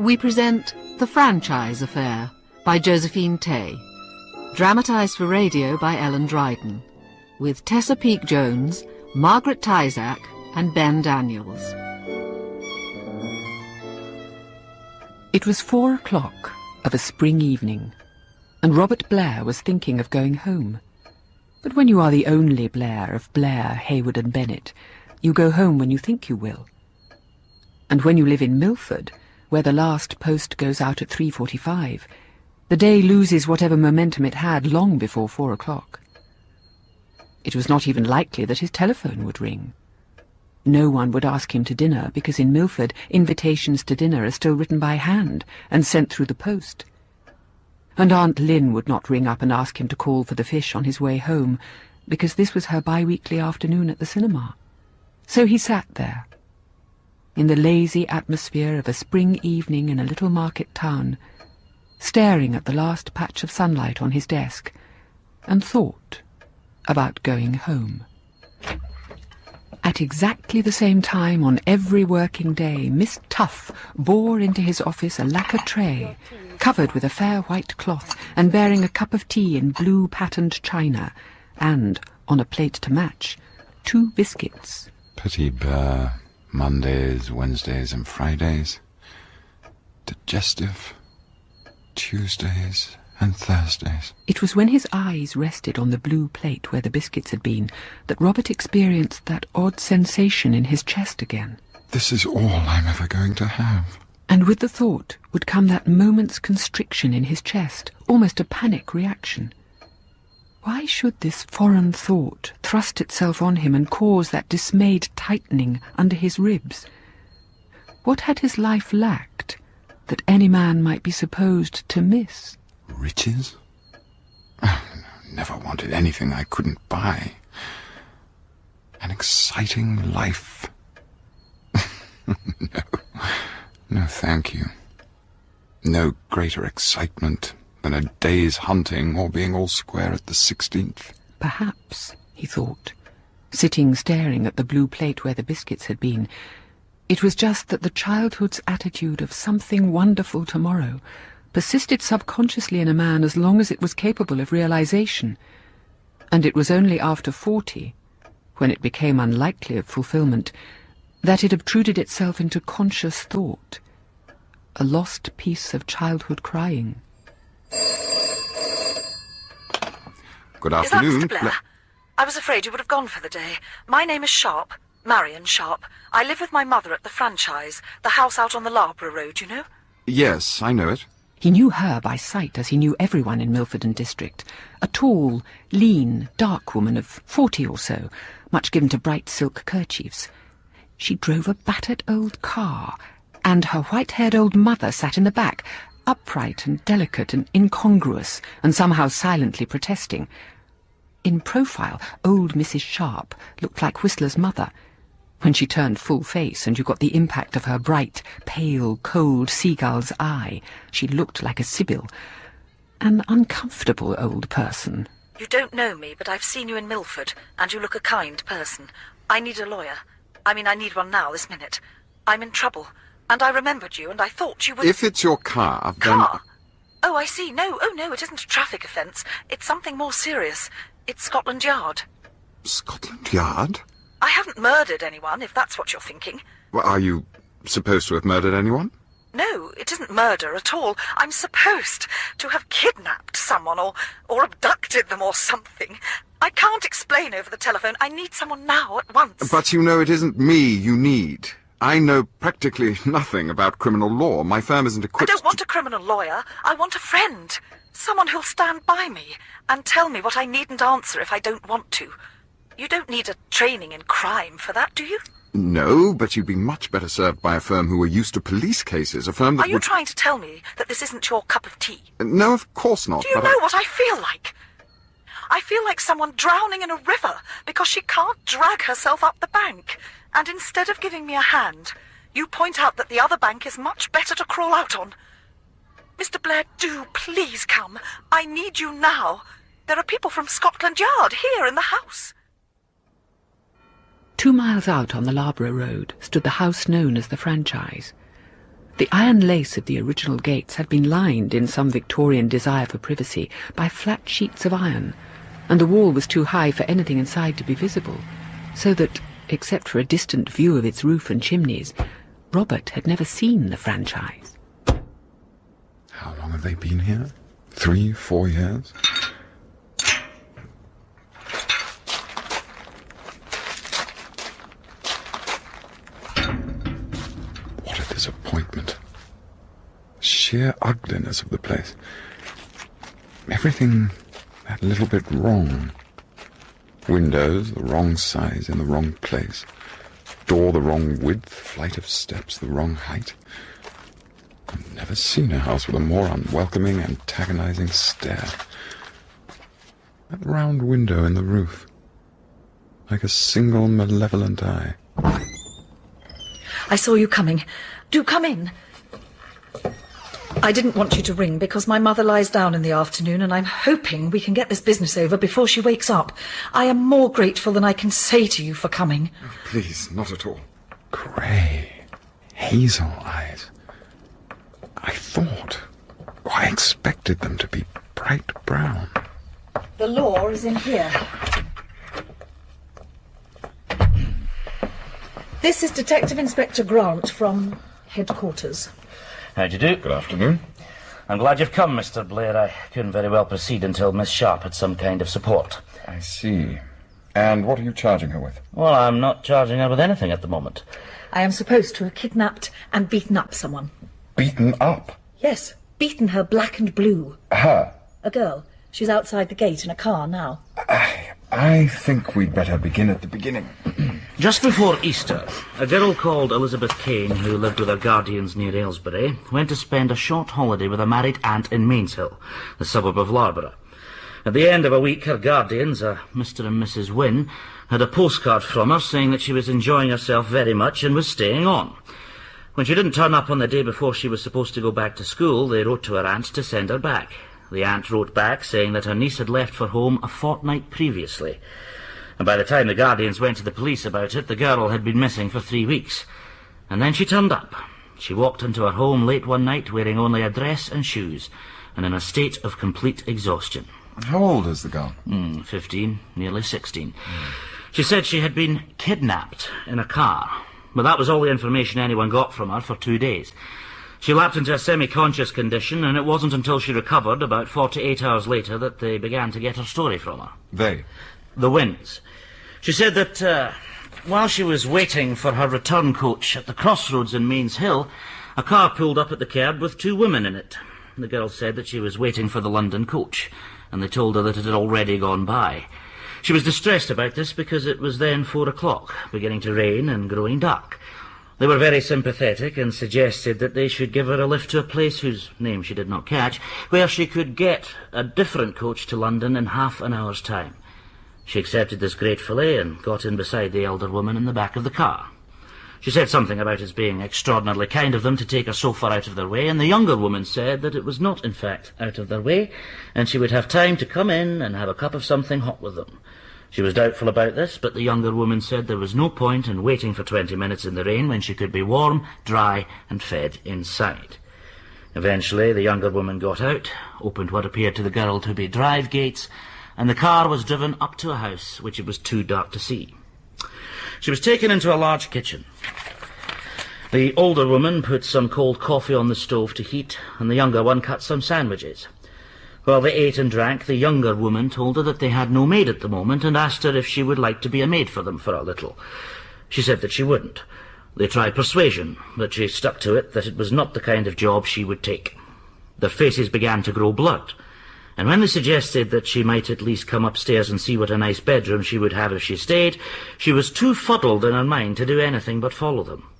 we present The Franchise Affair by Josephine Tey, dramatised for radio by Ellen Dryden, with Tessa Peake-Jones, Margaret Tyzack and Ben Daniels. It was 4 o'clock of a spring evening, and Robert Blair was thinking of going home. But when you are the only Blair of Blair, Hayward and Bennett, you go home when you think you will. And when you live in Milford, where the last post goes out at 3:45, the day loses whatever momentum it had long before 4 o'clock. It was not even likely that his telephone would ring. No one would ask him to dinner, because in Milford, invitations to dinner are still written by hand and sent through the post. And Aunt Lynn would not ring up and ask him to call for the fish on his way home, because this was her bi-weekly afternoon at the cinema. So he sat there, in the lazy atmosphere of a spring evening in a little market town, staring at the last patch of sunlight on his desk, and thought about going home. At exactly the same time on every working day, Miss Tuff bore into his office a lacquer tray, covered with a fair white cloth, and bearing a cup of tea in blue patterned china, and, on a plate to match, 2 biscuits. Petit beurre, Mondays, Wednesdays and Fridays. Digestive, Tuesdays and Thursdays. It was when his eyes rested on the blue plate where the biscuits had been that Robert experienced that odd sensation in his chest again. This is all I'm ever going to have. And with the thought would come that moment's constriction in his chest, almost a panic reaction. Why should this foreign thought thrust itself on him and cause that dismayed tightening under his ribs? What had his life lacked that any man might be supposed to miss? Riches? Never wanted anything I couldn't buy. An exciting life. No, thank you. No greater excitement than a day's hunting or being all square at the 16th. Perhaps, he thought, sitting staring at the blue plate where the biscuits had been, it was just that the childhood's attitude of something wonderful tomorrow persisted subconsciously in a man as long as it was capable of realization, and it was only after 40, when it became unlikely of fulfillment, that it obtruded itself into conscious thought, a lost piece of childhood crying. Good afternoon. Is that Mr. Blair? I was afraid you would have gone for the day. My name is Sharp, Marion Sharp. I live with my mother at the franchise, the house out on the Loughborough Road, you know? Yes, I know it. He knew her by sight, as he knew everyone in Milford and District. A tall, lean, dark woman of 40 or so, much given to bright silk kerchiefs. She drove a battered old car, and her white-haired old mother sat in the back, upright and delicate and incongruous, and somehow silently protesting. In profile, old Mrs. Sharp looked like Whistler's mother. When she turned full face and you got the impact of her bright, pale, cold seagull's eye, she looked like a sibyl. An uncomfortable old person. You don't know me, but I've seen you in Milford, and you look a kind person. I need a lawyer. I need one now, this minute. I'm in trouble, and I remembered you, and I thought you would... If it's your car, then... Car? Oh, I see. No, it isn't a traffic offence. It's something more serious. It's Scotland Yard. Scotland Yard? I haven't murdered anyone, if that's what you're thinking. Well, are you supposed to have murdered anyone? No, it isn't murder at all. I'm supposed to have kidnapped someone or abducted them or something. I can't explain over the telephone. I need someone now, at once. But you know it isn't me you need. I know practically nothing about criminal law. My firm isn't equipped... I don't want a criminal lawyer. I want a friend. Someone who'll stand by me and tell me what I needn't answer if I don't want to. You don't need a training in crime for that, do you? No, but you'd be much better served by a firm who are used to police cases, a firm that Are you trying to tell me that this isn't your cup of tea? No, of course not. Do you know what I feel like? I feel like someone drowning in a river because she can't drag herself up the bank. And instead of giving me a hand, you point out that the other bank is much better to crawl out on. Mr. Blair, do please come. I need you now. There are people from Scotland Yard here in the house. 2 miles out on the Loughborough Road stood the house known as the Franchise. The iron lace of the original gates had been lined, in some Victorian desire for privacy, by flat sheets of iron, and the wall was too high for anything inside to be visible, so that, except for a distant view of its roof and chimneys, Robert had never seen the franchise. How long have they been here? 3, 4 years? What a disappointment. Sheer ugliness of the place. Everything that little bit wrong. Windows the wrong size in the wrong place. Door the wrong width, flight of steps the wrong height. I've never seen a house with a more unwelcoming, antagonizing stare. That round window in the roof, like a single malevolent eye. I saw you coming. Do come in. I didn't want you to ring because my mother lies down in the afternoon and I'm hoping we can get this business over before she wakes up. I am more grateful than I can say to you for coming. Oh, please, not at all. Grey, hazel eyes. I expected them to be bright brown. The law is in here. This is Detective Inspector Grant from headquarters. How do you do? Good afternoon. I'm glad you've come, Mr. Blair. I couldn't very well proceed until Miss Sharp had some kind of support. I see. And what are you charging her with? Well, I'm not charging her with anything at the moment. I am supposed to have kidnapped and beaten up someone. Beaten up? Yes, beaten her black and blue. Her? A girl. She's outside the gate in a car now. I think we'd better begin at the beginning. Just before Easter, a girl called Elizabeth Kane, who lived with her guardians near Aylesbury, went to spend a short holiday with a married aunt in Mainshill, the suburb of Loughborough. At the end of a week, her guardians, Mr. and Mrs. Wynne, had a postcard from her saying that she was enjoying herself very much and was staying on. When she didn't turn up on the day before she was supposed to go back to school, they wrote to her aunt to send her back. The aunt wrote back saying that her niece had left for home a fortnight previously. And by the time the guardians went to the police about it, the girl had been missing for 3 weeks. And then she turned up. She walked into her home late one night wearing only a dress and shoes, and in a state of complete exhaustion. How old is the girl? 15, nearly 16. She said she had been kidnapped in a car. But that was all the information anyone got from her for 2 days. She lapsed into a semi-conscious condition, and it wasn't until she recovered, about 48 hours later, that they began to get her story from her. They? The Wynnes. She said that while she was waiting for her return coach at the crossroads in Mains Hill, a car pulled up at the kerb with 2 women in it. The girl said that she was waiting for the London coach, and they told her that it had already gone by. She was distressed about this because it was then 4 o'clock, beginning to rain and growing dark. They were very sympathetic and suggested that they should give her a lift to a place whose name she did not catch, where she could get a different coach to London in half an hour's time. She accepted this gratefully and got in beside the elder woman in the back of the car. She said something about it being extraordinarily kind of them to take her so far out of their way, and the younger woman said that it was not, in fact, out of their way, and she would have time to come in and have a cup of something hot with them. She was doubtful about this, but the younger woman said there was no point in waiting for 20 minutes in the rain when she could be warm, dry, and fed inside. Eventually, the younger woman got out, opened what appeared to the girl to be drive gates, and the car was driven up to a house which it was too dark to see. She was taken into a large kitchen. The older woman put some cold coffee on the stove to heat, and the younger one cut some sandwiches. While they ate and drank, the younger woman told her that they had no maid at the moment and asked her if she would like to be a maid for them for a little. She said that she wouldn't. They tried persuasion, but she stuck to it that it was not the kind of job she would take. Their faces began to grow blurred, and when they suggested that she might at least come upstairs and see what a nice bedroom she would have if she stayed, she was too fuddled in her mind to do anything but follow them.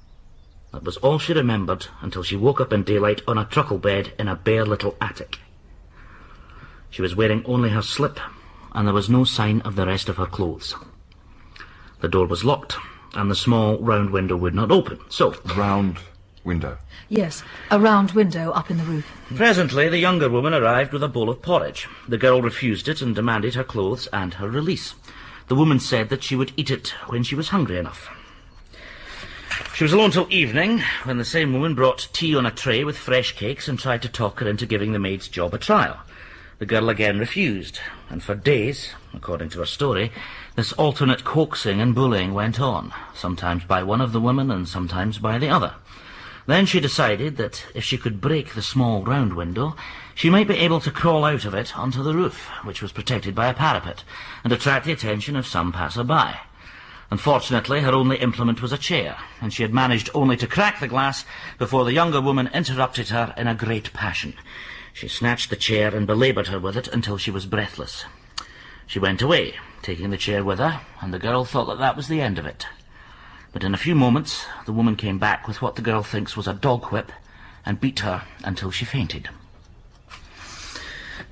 That was all she remembered until she woke up in daylight on a truckle bed in a bare little attic. She was wearing only her slip, and there was no sign of the rest of her clothes. The door was locked, and the small round window would not open, so... Round window? Yes, a round window up in the roof. Presently, the younger woman arrived with a bowl of porridge. The girl refused it and demanded her clothes and her release. The woman said that she would eat it when she was hungry enough. She was alone till evening, when the same woman brought tea on a tray with fresh cakes and tried to talk her into giving the maid's job a trial. The girl again refused, and for days, according to her story, this alternate coaxing and bullying went on, sometimes by one of the women and sometimes by the other. Then she decided that if she could break the small round window, she might be able to crawl out of it onto the roof, which was protected by a parapet, and attract the attention of some passer-by. Unfortunately, her only implement was a chair, and she had managed only to crack the glass before the younger woman interrupted her in a great passion. She snatched the chair and belaboured her with it until she was breathless. She went away, taking the chair with her, and the girl thought that that was the end of it. But in a few moments, the woman came back with what the girl thinks was a dog whip and beat her until she fainted.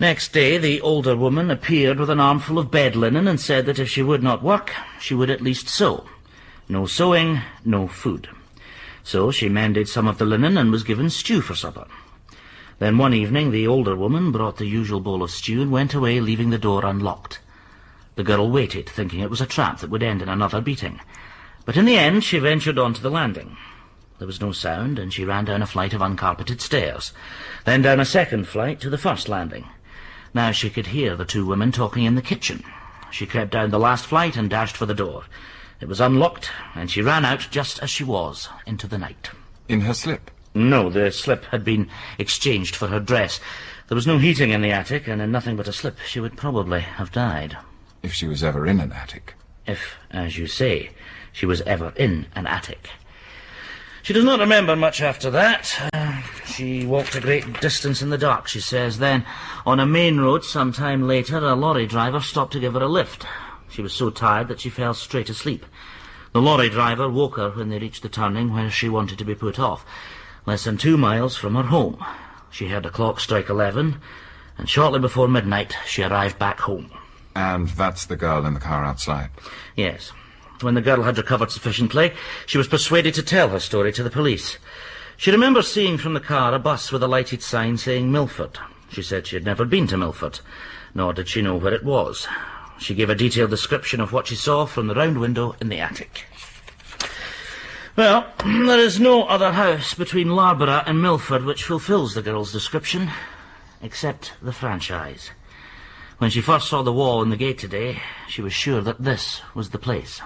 Next day, the older woman appeared with an armful of bed linen and said that if she would not work, she would at least sew. No sewing, no food. So she mended some of the linen and was given stew for supper. Then one evening, the older woman brought the usual bowl of stew and went away, leaving the door unlocked. The girl waited, thinking it was a trap that would end in another beating. But in the end, she ventured onto the landing. There was no sound, and she ran down a flight of uncarpeted stairs, then down a second flight to the first landing. Now she could hear the two women talking in the kitchen. She crept down the last flight and dashed for the door. It was unlocked, and she ran out just as she was, into the night. In her slip? No, the slip had been exchanged for her dress. There was no heating in the attic, and in nothing but a slip she would probably have died. If she was ever in an attic. If, as you say, she was ever in an attic. She does not remember much after that. She walked a great distance in the dark, she says. Then, on a main road some time later, a lorry driver stopped to give her a lift. She was so tired that she fell straight asleep. The lorry driver woke her when they reached the turning where she wanted to be put off, less than 2 miles from her home. She heard the clock strike 11, and shortly before midnight she arrived back home. And that's the girl in the car outside? Yes. When the girl had recovered sufficiently, she was persuaded to tell her story to the police. She remembers seeing from the car a bus with a lighted sign saying Milford. She said she had never been to Milford, nor did she know where it was. She gave a detailed description of what she saw from the round window in the attic. Well, there is no other house between Larborough and Milford which fulfills the girl's description, except the franchise. When she first saw the wall in the gate today, she was sure that this was the place.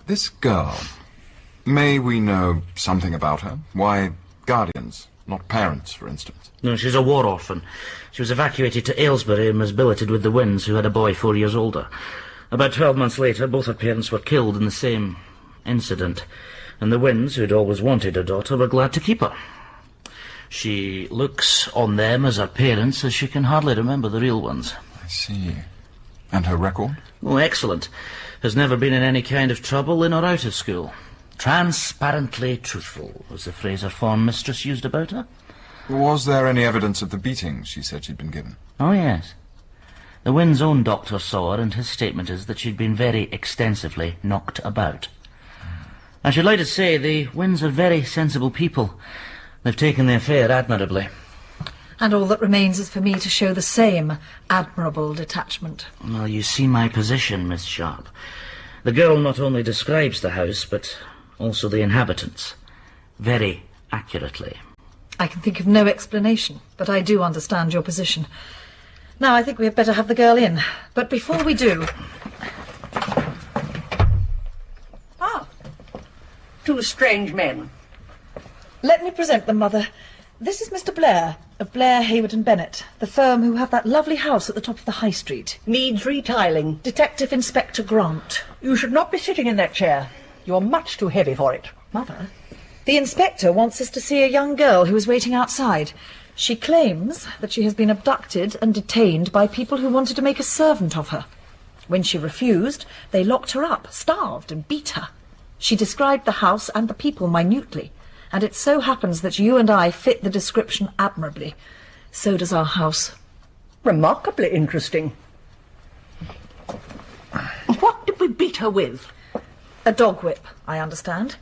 This girl, may we know something about her? Why guardians, not parents, for instance? No, she's a war orphan. She was evacuated to Aylesbury and was billeted with the Winds, who had a boy 4 years older. About 12 months later, both her parents were killed in the same incident, and the Winds, who'd always wanted a daughter, were glad to keep her. She looks on them as her parents, as she can hardly remember the real ones. I see. And her record? Oh, excellent. Has never been in any kind of trouble in or out of school. Transparently truthful was the phrase her form mistress used about her. Was there any evidence of the beatings she said she'd been given? Oh, yes. The Wind's own doctor saw her, and his statement is that she'd been very extensively knocked about. I should like to say the Winds are very sensible people. They've taken the affair admirably. And all that remains is for me to show the same admirable detachment. Well, you see my position, Miss Sharp. The girl not only describes the house, but also the inhabitants, very accurately. I can think of no explanation, but I do understand your position. Now I think we had better have the girl in. But before we do... Ah, 2 strange men. Let me present them, Mother. This is Mr. Blair, of Blair, Hayward and Bennett, the firm who have that lovely house at the top of the High Street. Needs retiling. Detective Inspector Grant. You should not be sitting in that chair. You're much too heavy for it. Mother? The inspector wants us to see a young girl who is waiting outside. She claims that she has been abducted and detained by people who wanted to make a servant of her. When she refused, they locked her up, starved and beat her. She described the house and the people minutely. And it so happens that you and I fit the description admirably. So does our house. Remarkably interesting. What did we beat her with? A dog whip, I understand.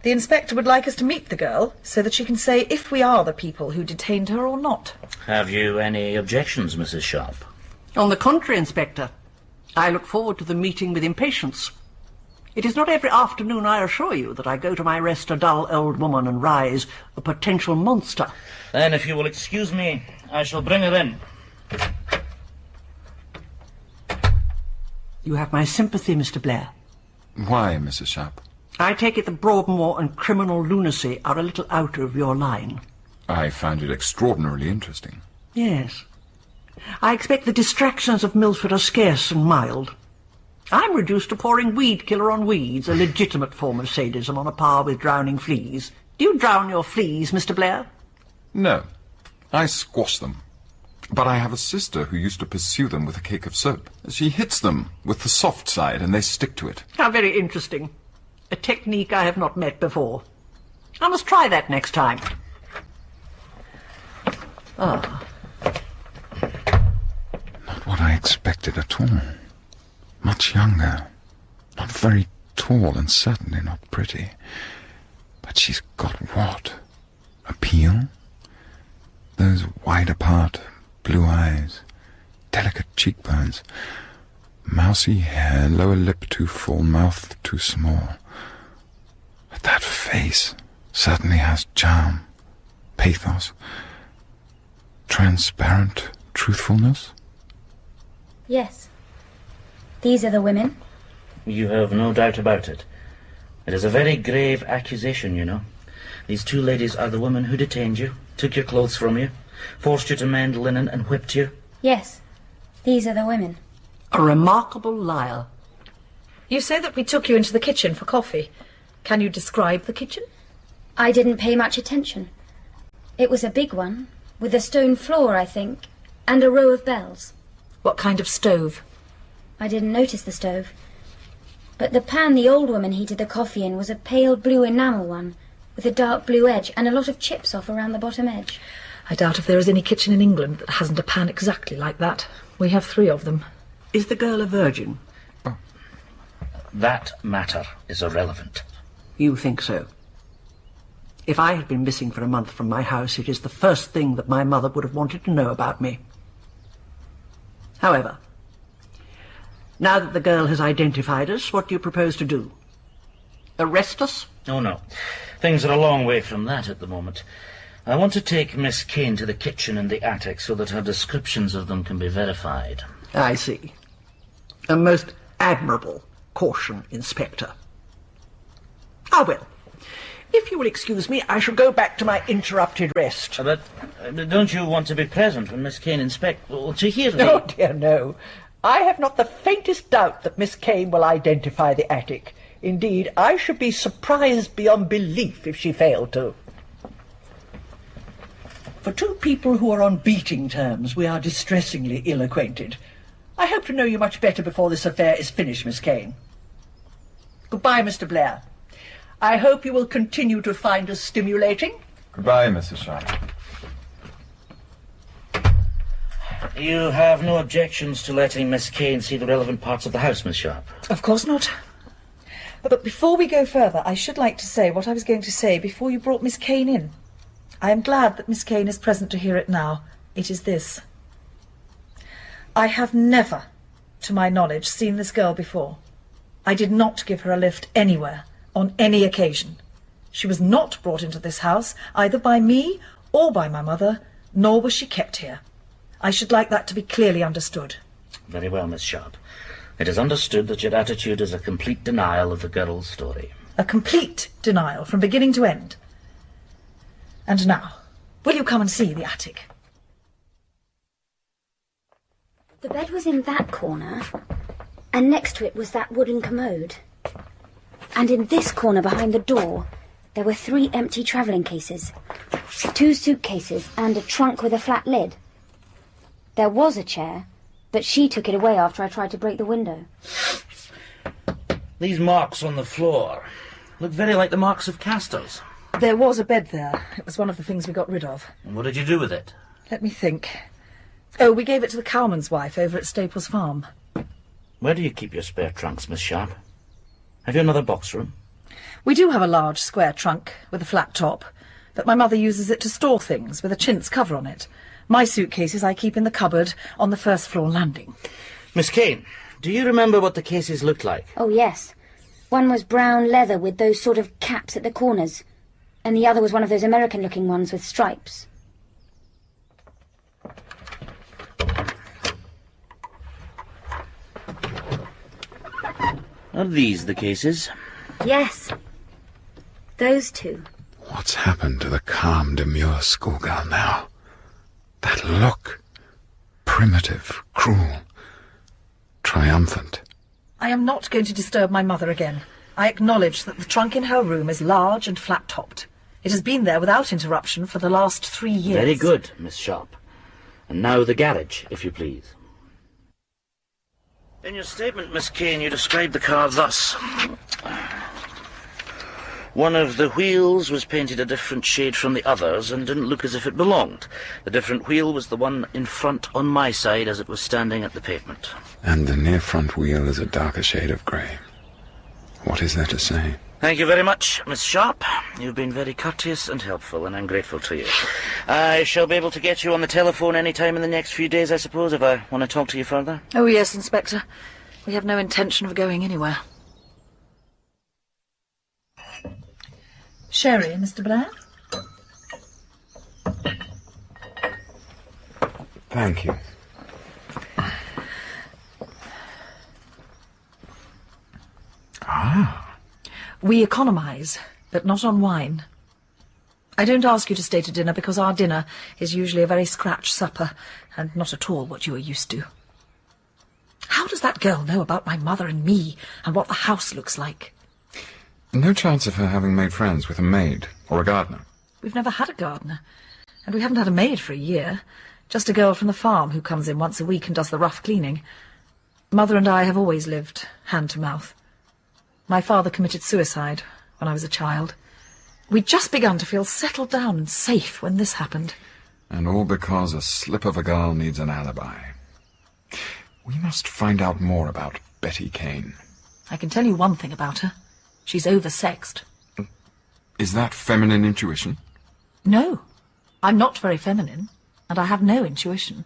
The inspector would like us to meet the girl, so that she can say if we are the people who detained her or not. Have you any objections, Mrs. Sharp? On the contrary, Inspector. I look forward to the meeting with impatience. It is not every afternoon, I assure you, that I go to my rest a dull old woman and rise a potential monster. Then, if you will excuse me, I shall bring her in. You have my sympathy, Mr. Blair. Why, Mrs. Sharp? I take it that Broadmoor and criminal lunacy are a little out of your line. I found it extraordinarily interesting. Yes. I expect the distractions of Milford are scarce and mild. I'm reduced to pouring weed killer on weeds, a legitimate form of sadism on a par with drowning fleas. Do you drown your fleas, Mr. Blair? No, I squash them. But I have a sister who used to pursue them with a cake of soap. She hits them with the soft side and they stick to it. How very interesting. A technique I have not met before. I must try that next time. Ah. Not what I expected at all. Much younger. Not very tall and certainly not pretty. But she's got what? Appeal? Those wide apart blue eyes, delicate cheekbones, mousy hair, lower lip too full, mouth too small. But that face certainly has charm, pathos, transparent truthfulness. Yes. These are the women. You have no doubt about it. It is a very grave accusation, you know. These two ladies are the women who detained you, took your clothes from you, forced you to mend linen and whipped you. Yes. These are the women. A remarkable liar. You say that we took you into the kitchen for coffee. Can you describe the kitchen? I didn't pay much attention. It was a big one, with a stone floor, I think, and a row of bells. What kind of stove? I didn't notice the stove. But the pan the old woman heated the coffee in was a pale blue enamel one, with a dark blue edge and a lot of chips off around the bottom edge. I doubt if there is any kitchen in England that hasn't a pan exactly like that. We have 3 of them. Is the girl a virgin? That matter is irrelevant. You think so? If I had been missing for a month from my house, it is the first thing that my mother would have wanted to know about me. However, now that the girl has identified us, what do you propose to do? Arrest us? Oh, no. Things are a long way from that at the moment. I want to take Miss Kane to the kitchen and the attic so that her descriptions of them can be verified. I see. A most admirable caution, Inspector. Ah, well, if you will excuse me, I shall go back to my interrupted rest. But don't you want to be present when Miss Kane inspects? Well, to hear the... Oh, dear, no. I have not the faintest doubt that Miss Kane will identify the attic. Indeed, I should be surprised beyond belief if she failed to. For 2 people who are on beating terms, we are distressingly ill-acquainted. I hope to know you much better before this affair is finished, Miss Kane. Goodbye, Mr. Blair. I hope you will continue to find us stimulating. Goodbye, Mrs. Sharp. You have no objections to letting Miss Kane see the relevant parts of the house, Miss Sharp? Of course not. But before we go further, I should like to say what I was going to say before you brought Miss Kane in. I am glad that Miss Kane is present to hear it now. It is this. I have never, to my knowledge, seen this girl before. I did not give her a lift anywhere, on any occasion. She was not brought into this house, either by me or by my mother, nor was she kept here. I should like that to be clearly understood. Very well, Miss Sharp. It is understood that your attitude is a complete denial of the girl's story. A complete denial from beginning to end. And now, will you come and see the attic? The bed was in that corner, and next to it was that wooden commode. And in this corner behind the door, there were 3 empty travelling cases, 2 suitcases, and a trunk with a flat lid. There was a chair, but she took it away after I tried to break the window. These marks on the floor look very like the marks of casters. There was a bed there. It was one of the things we got rid of. And what did you do with it? Let me think. Oh, we gave it to the cowman's wife over at Staples Farm. Where do you keep your spare trunks, Miss Sharp? Have you another box room? We do have a large square trunk with a flat top, but my mother uses it to store things with a chintz cover on it. My suitcases I keep in the cupboard on the first floor landing. Miss Kane, do you remember what the cases looked like? Oh, yes. One was brown leather with those sort of caps at the corners, and the other was one of those American-looking ones with stripes. Are these the cases? Yes. Those two. What's happened to the calm, demure schoolgirl now? That look. Primitive, cruel, triumphant. I am not going to disturb my mother again. I acknowledge that the trunk in her room is large and flat-topped. It has been there without interruption for the last 3 years. Very good, Miss Sharp. And now the garage, if you please. In your statement, Miss Kane, you described the car thus. One of the wheels was painted a different shade from the others and didn't look as if it belonged. The different wheel was the one in front on my side as it was standing at the pavement. And the near front wheel is a darker shade of grey. What is there to say? Thank you very much, Miss Sharp. You've been very courteous and helpful, and I'm grateful to you. I shall be able to get you on the telephone any time in the next few days, I suppose, if I want to talk to you further. Oh, yes, Inspector. We have no intention of going anywhere. Sherry, Mr. Blair? Thank you. Ah. We economise, but not on wine. I don't ask you to stay to dinner because our dinner is usually a very scratch supper and not at all what you are used to. How does that girl know about my mother and me and what the house looks like? No chance of her having made friends with a maid or a gardener? We've never had a gardener, and we haven't had a maid for a year. Just a girl from the farm who comes in once a week and does the rough cleaning. Mother and I have always lived hand to mouth. My father committed suicide when I was a child. We'd just begun to feel settled down and safe when this happened. And all because a slip of a girl needs an alibi. We must find out more about Betty Kane. I can tell you one thing about her. She's oversexed. Is that feminine intuition? No, I'm not very feminine, and I have no intuition.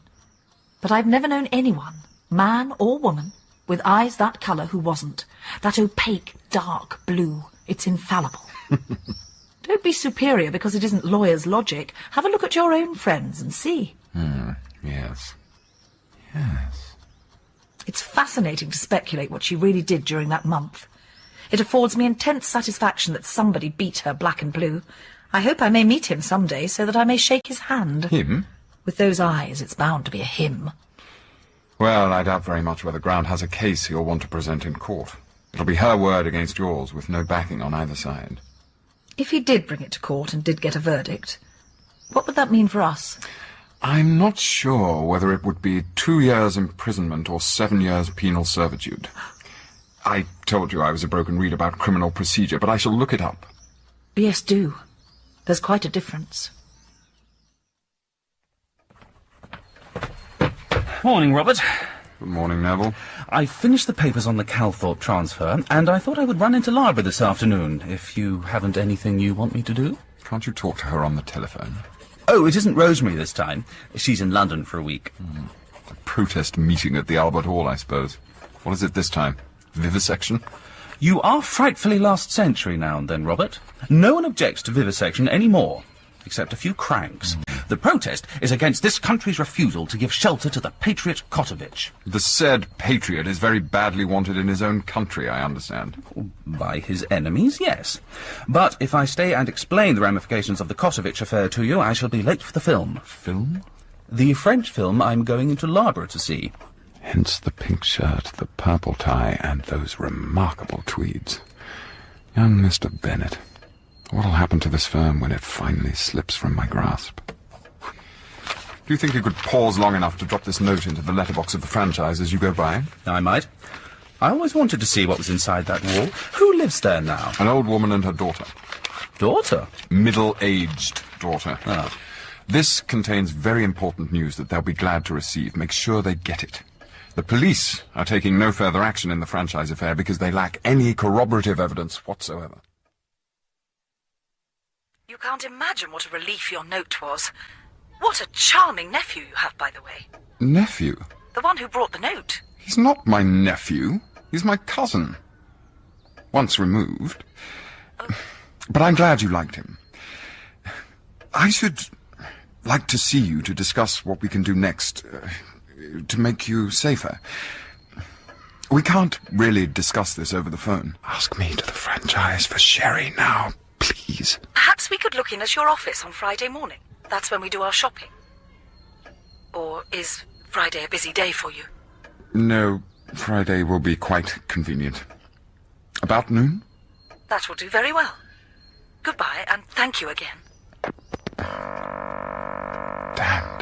But I've never known anyone, man or woman, with eyes that colour who wasn't. That opaque, dark blue. It's infallible. Don't be superior because it isn't lawyer's logic. Have a look at your own friends and see. Yes. Yes. It's fascinating to speculate what she really did during that month. It affords me intense satisfaction that somebody beat her black and blue. I hope I may meet him some day so that I may shake his hand. Him? With those eyes, it's bound to be a him. Well, I doubt very much whether Ground has a case he'll want to present in court. It'll be her word against yours, with no backing on either side. If he did bring it to court and did get a verdict, what would that mean for us? I'm not sure whether it would be 2 years imprisonment or 7 years penal servitude. I told you I was a broken reed about criminal procedure, but I shall look it up. Yes, do. There's quite a difference. Morning, Robert. Good morning, Neville. I finished the papers on the Calthorpe transfer, and I thought I would run into Lara this afternoon, if you haven't anything you want me to do. Can't you talk to her on the telephone? Oh, it isn't Rosemary this time. She's in London for a week. A protest meeting at the Albert Hall, I suppose. What is it this time? Vivisection? You are frightfully last century now and then, Robert. No one objects to vivisection anymore, except a few cranks. The protest is against this country's refusal to give shelter to the patriot Kotovich. The said patriot is very badly wanted in his own country, I understand. By his enemies, yes. But if I stay and explain the ramifications of the Kotovich affair to you, I shall be late for the film. Film? The French film I'm going into Lara to see. Hence the pink shirt, the purple tie, and those remarkable tweeds. Young Mr. Bennet. What'll happen to this firm when it finally slips from my grasp? Do you think you could pause long enough to drop this note into the letterbox of the franchise as you go by? I might. I always wanted to see what was inside that wall. Who lives there now? An old woman and her daughter. Daughter? Middle-aged daughter. Ah. This contains very important news that they'll be glad to receive. Make sure they get it. The police are taking no further action in the franchise affair because they lack any corroborative evidence whatsoever. You can't imagine what a relief your note was. What a charming nephew you have, by the way. Nephew? The one who brought the note. He's not my nephew. He's my cousin. once removed. But I'm glad you liked him. I should like to see you to discuss what we can do next to make you safer. We can't really discuss this over the phone. Ask me to the franchise for Sherry now, please. Perhaps we could look in at your office on Friday morning. That's when we do our shopping. Or is Friday a busy day for you? No, Friday will be quite convenient. About noon? That will do very well. Goodbye, and thank you again. Damn.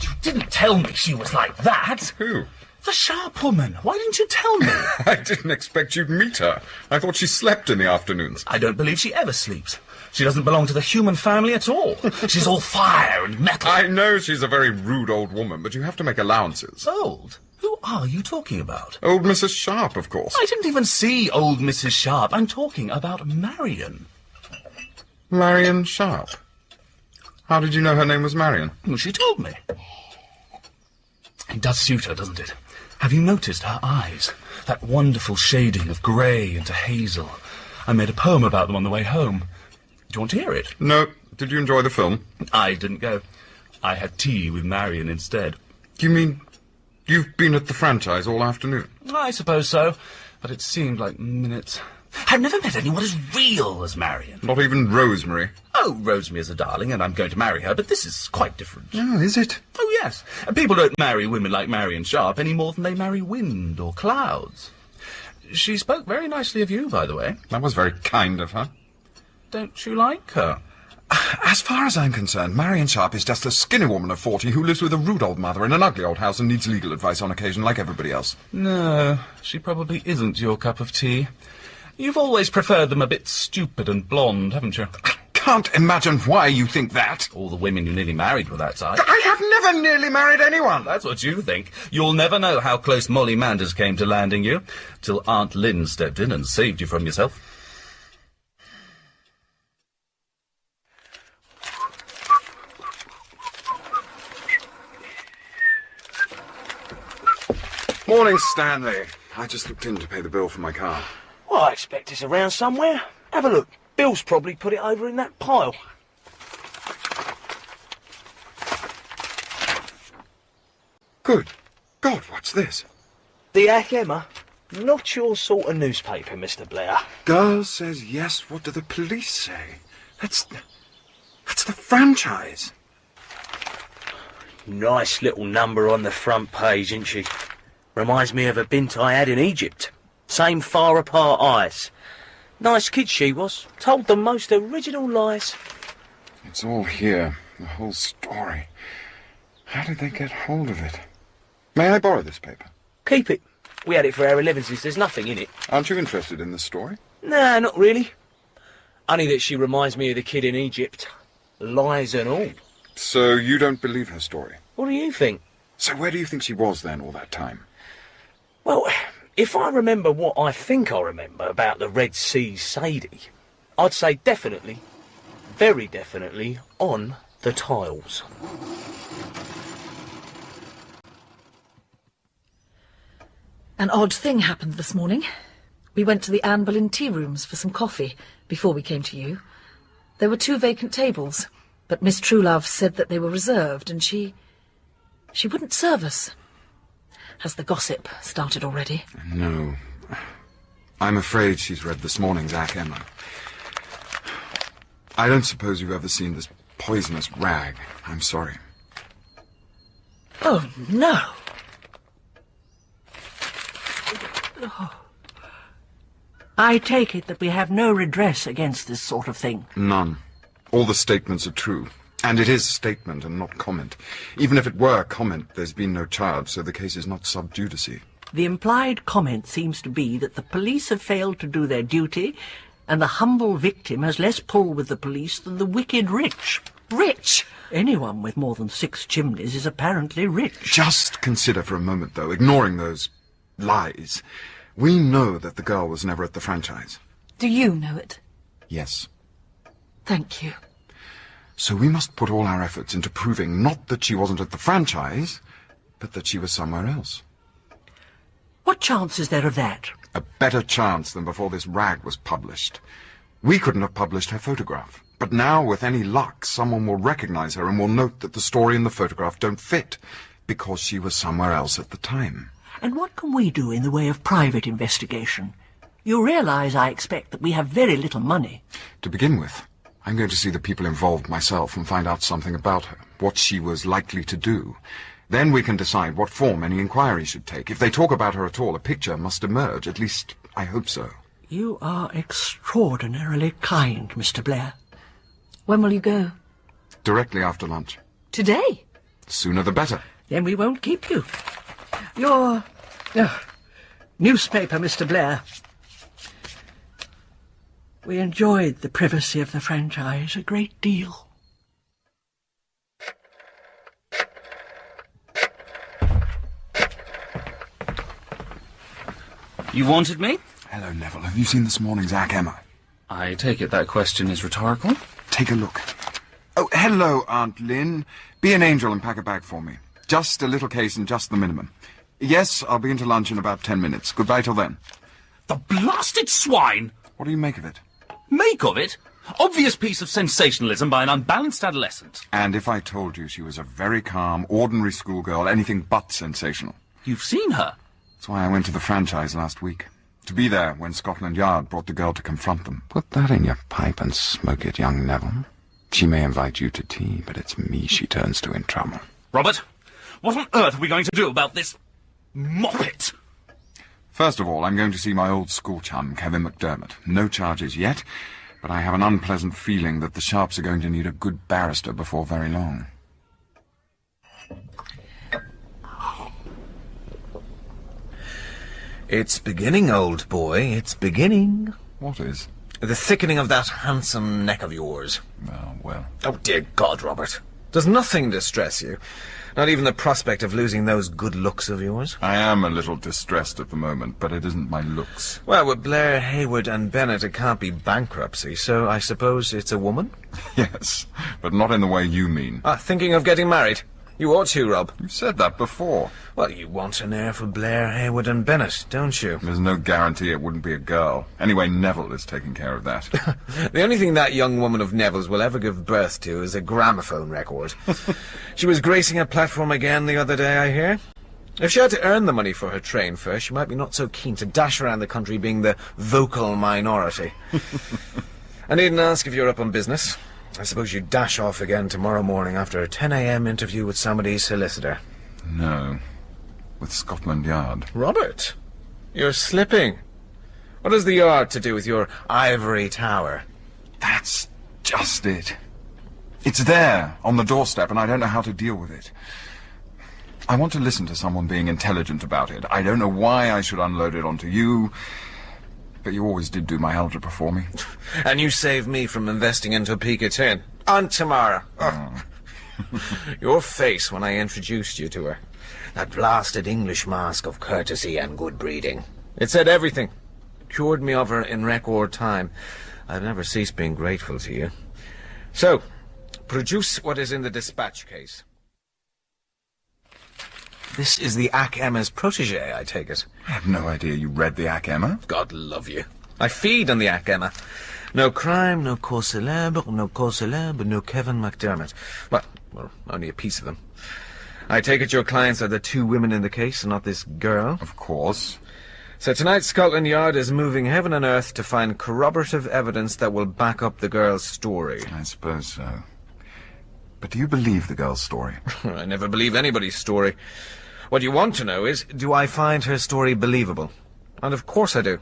You didn't tell me she was like that. Who? The sharp woman. Why didn't you tell me? I didn't expect you'd meet her. I thought she slept in the afternoons. I don't believe she ever sleeps. She doesn't belong to the human family at all. She's all fire and metal. I know she's a very rude old woman, but you have to make allowances. Old? Who are you talking about? Old Mrs. Sharp, of course. I didn't even see old Mrs. Sharp. I'm talking about Marion. Marion Sharp? How did you know her name was Marion? Well, she told me. It does suit her, doesn't it? Have you noticed her eyes? That wonderful shading of grey into hazel. I made a poem about them on the way home. Do you want to hear it? No. Did you enjoy the film? I didn't go. I had tea with Marion instead. Do you mean you've been at the franchise all afternoon? I suppose so, but it seemed like minutes. I've never met anyone as real as Marion. Not even Rosemary? Oh, Rosemary's a darling, and I'm going to marry her, but this is quite different. Oh, is it? Oh, yes. And people don't marry women like Marion Sharp any more than they marry wind or clouds. She spoke very nicely of you, by the way. That was very kind of her. Don't you like her? As far as I'm concerned, Marion Sharp is just a skinny woman of 40 who lives with a rude old mother in an ugly old house and needs legal advice on occasion like everybody else. No, she probably isn't your cup of tea. You've always preferred them a bit stupid and blonde, haven't you? I can't imagine why you think that. All the women you nearly married were that type. I have never nearly married anyone. That's what you think. You'll never know how close Molly Manders came to landing you, till Aunt Lynn stepped in and saved you from yourself. Morning, Stanley. I just looked in to pay the bill for my car. Well, I expect it's around somewhere. Have a look. Bill's probably put it over in that pile. Good God, what's this? The Hack Emma? Not your sort of newspaper, Mr. Blair. Girl says yes, what do the police say? That's the franchise. Nice little number on the front page, isn't she? Reminds me of a bint I had in Egypt. Same far apart eyes. Nice kid she was. Told the most original lies. It's all here, the whole story. How did they get hold of it? May I borrow this paper? Keep it. We had it for our 11s. There's nothing in it. Aren't you interested in this story? Nah, not really. Only that she reminds me of the kid in Egypt. Lies and all. So you don't believe her story? What do you think? So where do you think she was then all that time? Well, if I remember what I think I remember about the Red Sea Sadie, I'd say definitely, very definitely, on the tiles. An odd thing happened this morning. We went to the Anne Boleyn tea rooms for some coffee before we came to you. There were 2 vacant tables, but Miss Truelove said that they were reserved, and she wouldn't serve us. Has the gossip started already? No. I'm afraid she's read this morning's Hack Emma. I don't suppose you've ever seen this poisonous rag. I'm sorry. Oh, no. I take it that we have no redress against this sort of thing. None. All the statements are true. And it is statement and not comment. Even if it were comment, there's been no charge, so the case is not sub judice. The implied comment seems to be that the police have failed to do their duty, and the humble victim has less pull with the police than the wicked rich. Rich? Anyone with more than 6 chimneys is apparently rich. Just consider for a moment, though, ignoring those lies. We know that the girl was never at the franchise. Do you know it? Yes. Thank you. So we must put all our efforts into proving not that she wasn't at the franchise, but that she was somewhere else. What chance is there of that? A better chance than before this rag was published. We couldn't have published her photograph. But now, with any luck, someone will recognize her and will note that the story and the photograph don't fit, because she was somewhere else at the time. And what can we do in the way of private investigation? You realize, I expect, that we have very little money. To begin with, I'm going to see the people involved myself and find out something about her, what she was likely to do. Then we can decide what form any inquiry should take. If they talk about her at all, a picture must emerge. At least, I hope so. You are extraordinarily kind, Mr. Blair. When will you go? Directly after lunch. Today? Sooner the better. Then we won't keep you. Your newspaper, Mr. Blair. We enjoyed the privacy of the franchise a great deal. You wanted me? Hello, Neville. Have you seen this morning's Ack Emma? I take it that question is rhetorical? Take a look. Oh, hello, Aunt Lynn. Be an angel and pack a bag for me. Just a little case and just the minimum. Yes, I'll be into lunch in about 10 minutes. Goodbye till then. The blasted swine! What do you make of it? Make of it? Obvious piece of sensationalism by an unbalanced adolescent. And if I told you she was a very calm, ordinary schoolgirl, anything but sensational. You've seen her? That's why I went to the franchise last week. To be there when Scotland Yard brought the girl to confront them. Put that in your pipe and smoke it, young Neville. She may invite you to tea, but it's me she turns to in trouble. Robert, what on earth are we going to do about this moppet? First of all, I'm going to see my old school chum, Kevin McDermott. No charges yet, but I have an unpleasant feeling that the Sharps are going to need a good barrister before very long. It's beginning, old boy, it's beginning. What is? The thickening of that handsome neck of yours. Oh, well. Oh, dear God, Robert. Does nothing distress you? Not even the prospect of losing those good looks of yours? I am a little distressed at the moment, but it isn't my looks. Well, with Blair, Hayward and Bennett, it can't be bankruptcy, so I suppose it's a woman? Yes, but not in the way you mean. Thinking of getting married? You ought to, Rob. You've said that before. Well, you want an heir for Blair, Hayward and Bennett, don't you? There's no guarantee it wouldn't be a girl. Anyway, Neville is taking care of that. The only thing that young woman of Neville's will ever give birth to is a gramophone record. She was gracing a platform again the other day, I hear. If she had to earn the money for her train fare, she might be not so keen to dash around the country being the vocal minority. I needn't ask if you're up on business. I suppose you dash off again tomorrow morning after a 10 a.m. interview with somebody's solicitor. No. With Scotland Yard. Robert, you're slipping. What has the Yard to do with your ivory tower? That's just it. It's there, on the doorstep, and I don't know how to deal with it. I want to listen to someone being intelligent about it. I don't know why I should unload it onto you, but you always did do my algebra for me. And you saved me from investing into Topeka tin. On tomorrow. Oh. Your face when I introduced you to her. That blasted English mask of courtesy and good breeding. It said everything. Cured me of her in record time. I've never ceased being grateful to you. So, produce what is in the dispatch case. This is the Ack Emma's protege, I take it. I had no idea you read the Ack Emma. God love you. I feed on the Ack Emma. No crime, no cause célèbre, no Kevin McDermott. Well, only a piece of them. I take it your clients are the two women in the case and not this girl? Of course. So tonight Scotland Yard is moving heaven and earth to find corroborative evidence that will back up the girl's story. I suppose so. But do you believe the girl's story? I never believe anybody's story. What you want to know is, do I find her story believable? And of course I do.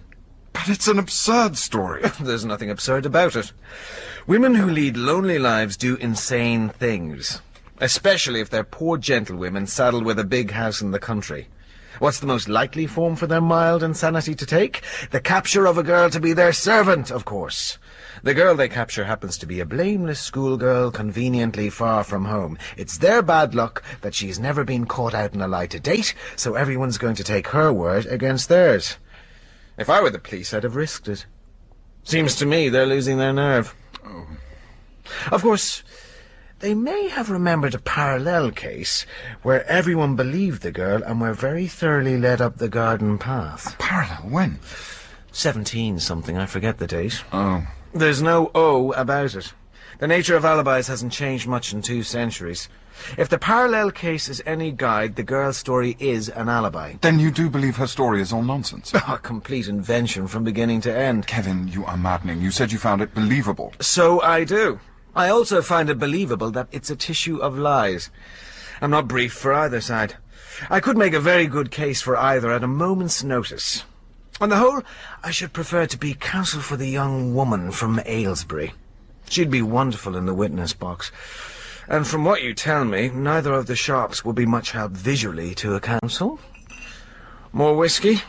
But it's an absurd story. There's nothing absurd about it. Women who lead lonely lives do insane things. Especially if they're poor gentlewomen saddled with a big house in the country. What's the most likely form for their mild insanity to take? The capture of a girl to be their servant, of course. The girl they capture happens to be a blameless schoolgirl conveniently far from home. It's their bad luck that she's never been caught out in a lie to date, so everyone's going to take her word against theirs. If I were the police, I'd have risked it. Seems to me they're losing their nerve. Oh, Of course, they may have remembered a parallel case where everyone believed the girl and were very thoroughly led up the garden path. Parallel? When? 17-something, I forget the date. Oh. There's no O about it. The nature of alibis hasn't changed much in 2 centuries. If the parallel case is any guide, the girl's story is an alibi. Then you do believe her story is all nonsense? A complete invention from beginning to end. Kevin, you are maddening. You said you found it believable. So I do. I also find it believable that it's a tissue of lies. I'm not briefed for either side. I could make a very good case for either at a moment's notice. On the whole, I should prefer to be counsel for the young woman from Aylesbury. She'd be wonderful in the witness box. And from what you tell me, neither of the shops will be much help visually to a counsel. More whiskey?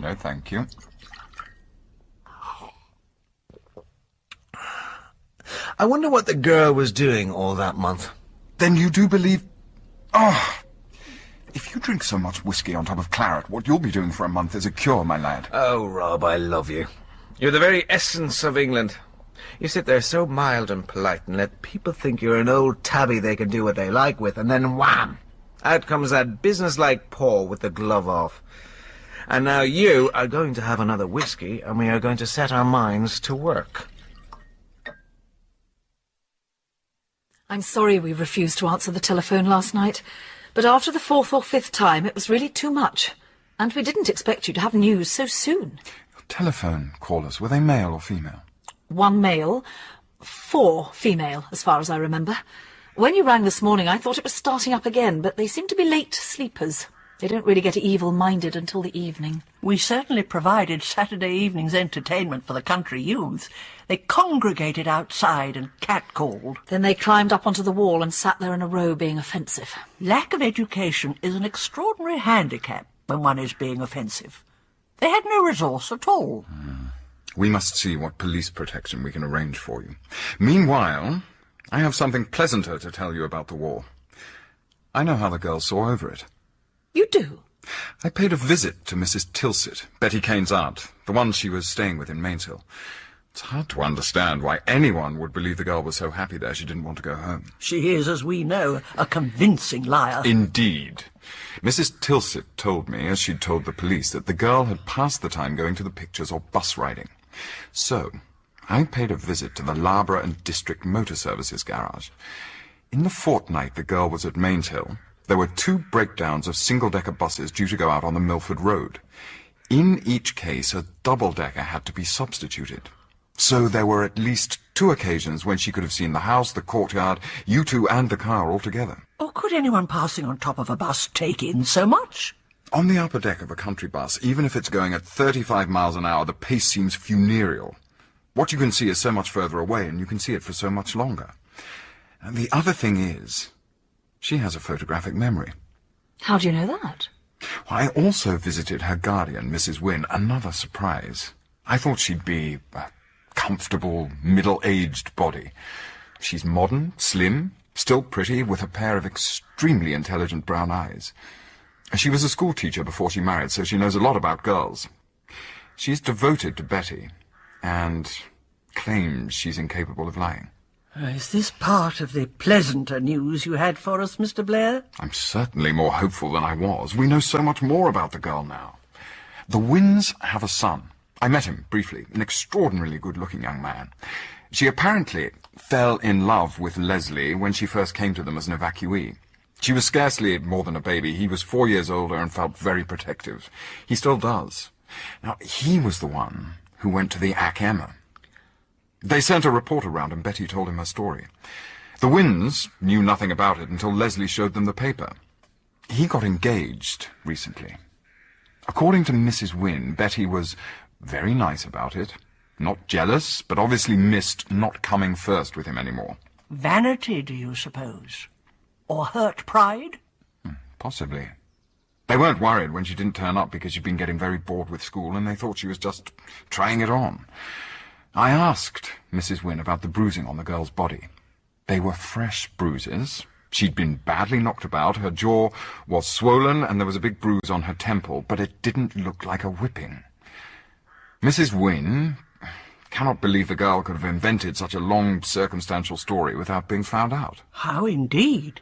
No, thank you. I wonder what the girl was doing all that month. Then you do believe... Oh! If you drink so much whiskey on top of claret, what you'll be doing for a month is a cure, my lad. Oh, Rob, I love you. You're the very essence of England. You sit there so mild and polite and let people think you're an old tabby they can do what they like with, and then wham! Out comes that businesslike paw with the glove off. And now you are going to have another whiskey, and we are going to set our minds to work. I'm sorry we refused to answer the telephone last night, but after the 4th or 5th time it was really too much, and we didn't expect you to have news so soon. Telephone callers, were they male or female? 1 male, 4 female, as far as I remember. When you rang this morning, I thought it was starting up again, but they seem to be late sleepers. They don't really get evil-minded until the evening. We certainly provided Saturday evening's entertainment for the country youths. They congregated outside and catcalled. Then they climbed up onto the wall and sat there in a row being offensive. Lack of education is an extraordinary handicap when one is being offensive. They had no resource at all. We must see what police protection we can arrange for you. Meanwhile, I have something pleasanter to tell you about the war. I know how the girls saw over it. You do? I paid a visit to Mrs. Tilsit, Betty Kane's aunt, the one she was staying with in Mainshill. It's hard to understand why anyone would believe the girl was so happy there she didn't want to go home. She is, as we know, a convincing liar. Indeed. Mrs. Tilsit told me, as she'd told the police, that the girl had passed the time going to the pictures or bus riding. So, I paid a visit to the Loughborough and District Motor Services garage. In the fortnight the girl was at Mainshill, there were 2 breakdowns of single-decker buses due to go out on the Milford Road. In each case, a double-decker had to be substituted. So there were at least 2 occasions when she could have seen the house, the courtyard, you two and the car all together. Or could anyone passing on top of a bus take in so much? On the upper deck of a country bus, even if it's going at 35 miles an hour, the pace seems funereal. What you can see is so much further away, and you can see it for so much longer. And the other thing is, she has a photographic memory. How do you know that? I also visited her guardian, Mrs. Wynne, another surprise. I thought she'd be a comfortable, middle-aged body. She's modern, slim, still pretty, with a pair of extremely intelligent brown eyes. She was a schoolteacher before she married, so she knows a lot about girls. She's devoted to Betty, and claims she's incapable of lying. Is this part of the pleasanter news you had for us, Mr. Blair? I'm certainly more hopeful than I was. We know so much more about the girl now. The Wynnes have a son. I met him briefly, an extraordinarily good-looking young man. She apparently fell in love with Leslie when she first came to them as an evacuee. She was scarcely more than a baby. He was 4 years older and felt very protective. He still does. Now, he was the one who went to the Ac Emma. They sent a reporter round and Betty told him her story. The Wynnes knew nothing about it until Leslie showed them the paper. He got engaged recently. According to Mrs. Wynne, Betty was very nice about it. Not jealous, but obviously missed not coming first with him anymore. Vanity, do you suppose? Or hurt pride? Possibly. They weren't worried when she didn't turn up because she'd been getting very bored with school, and they thought she was just trying it on. I asked Mrs. Wynne about the bruising on the girl's body. They were fresh bruises. She'd been badly knocked about, her jaw was swollen, and there was a big bruise on her temple, but it didn't look like a whipping. Mrs. Wynne cannot believe the girl could have invented such a long, circumstantial story without being found out. How indeed?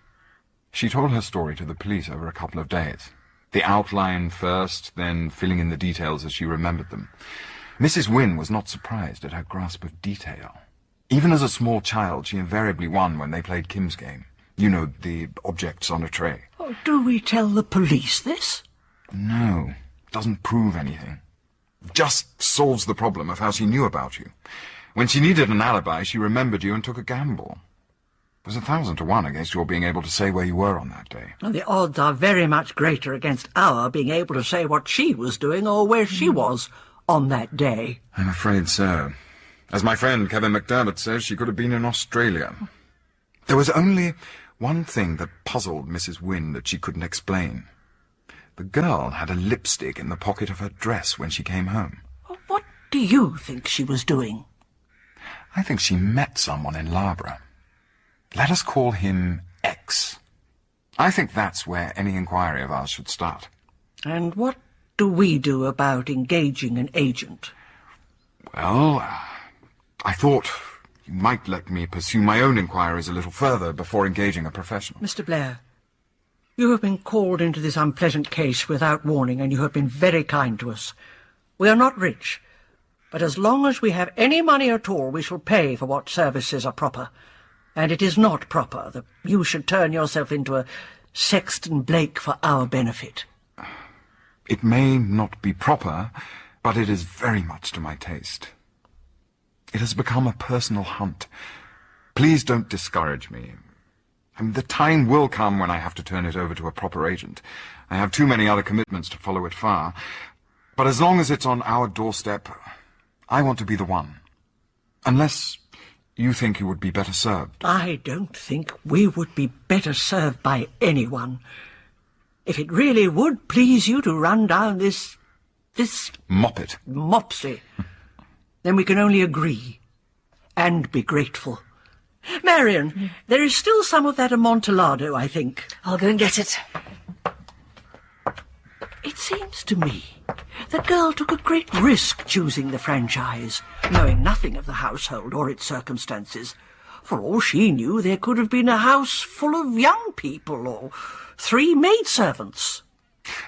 She told her story to the police over a couple of days. The outline first, then filling in the details as she remembered them. Mrs. Wynne was not surprised at her grasp of detail. Even as a small child, she invariably won when they played Kim's game. You know, the objects on a tray. Oh, do we tell the police this? No, doesn't prove anything. Just solves the problem of how she knew about you. When she needed an alibi, she remembered you and took a gamble. It was 1,000 to 1 against your being able to say where you were on that day. And the odds are very much greater against our being able to say what she was doing or where she was on that day. I'm afraid so. As my friend Kevin McDermott says, she could have been in Australia. There was only one thing that puzzled Mrs. Wynne that she couldn't explain. The girl had a lipstick in the pocket of her dress when she came home. What do you think she was doing? I think she met someone in Loughborough. Let us call him X. I think that's where any inquiry of ours should start. And what do we do about engaging an agent? Well, I thought you might let me pursue my own inquiries a little further before engaging a professional. Mr. Blair, you have been called into this unpleasant case without warning, and you have been very kind to us. We are not rich, but as long as we have any money at all, we shall pay for what services are proper. And it is not proper that you should turn yourself into a Sexton Blake for our benefit. It may not be proper, but it is very much to my taste. It has become a personal hunt. Please don't discourage me. The time will come when I have to turn it over to a proper agent. I have too many other commitments to follow it far. But as long as it's on our doorstep, I want to be the one. Unless you think you would be better served. I don't think we would be better served by anyone. If it really would please you to run down this Moppet. Mopsy, then we can only agree and be grateful. Marion, there is still some of that Amontillado, I think. I'll go and get it. It seems to me the girl took a great risk choosing the franchise, knowing nothing of the household or its circumstances. For all she knew, there could have been a house full of young people or 3 maidservants.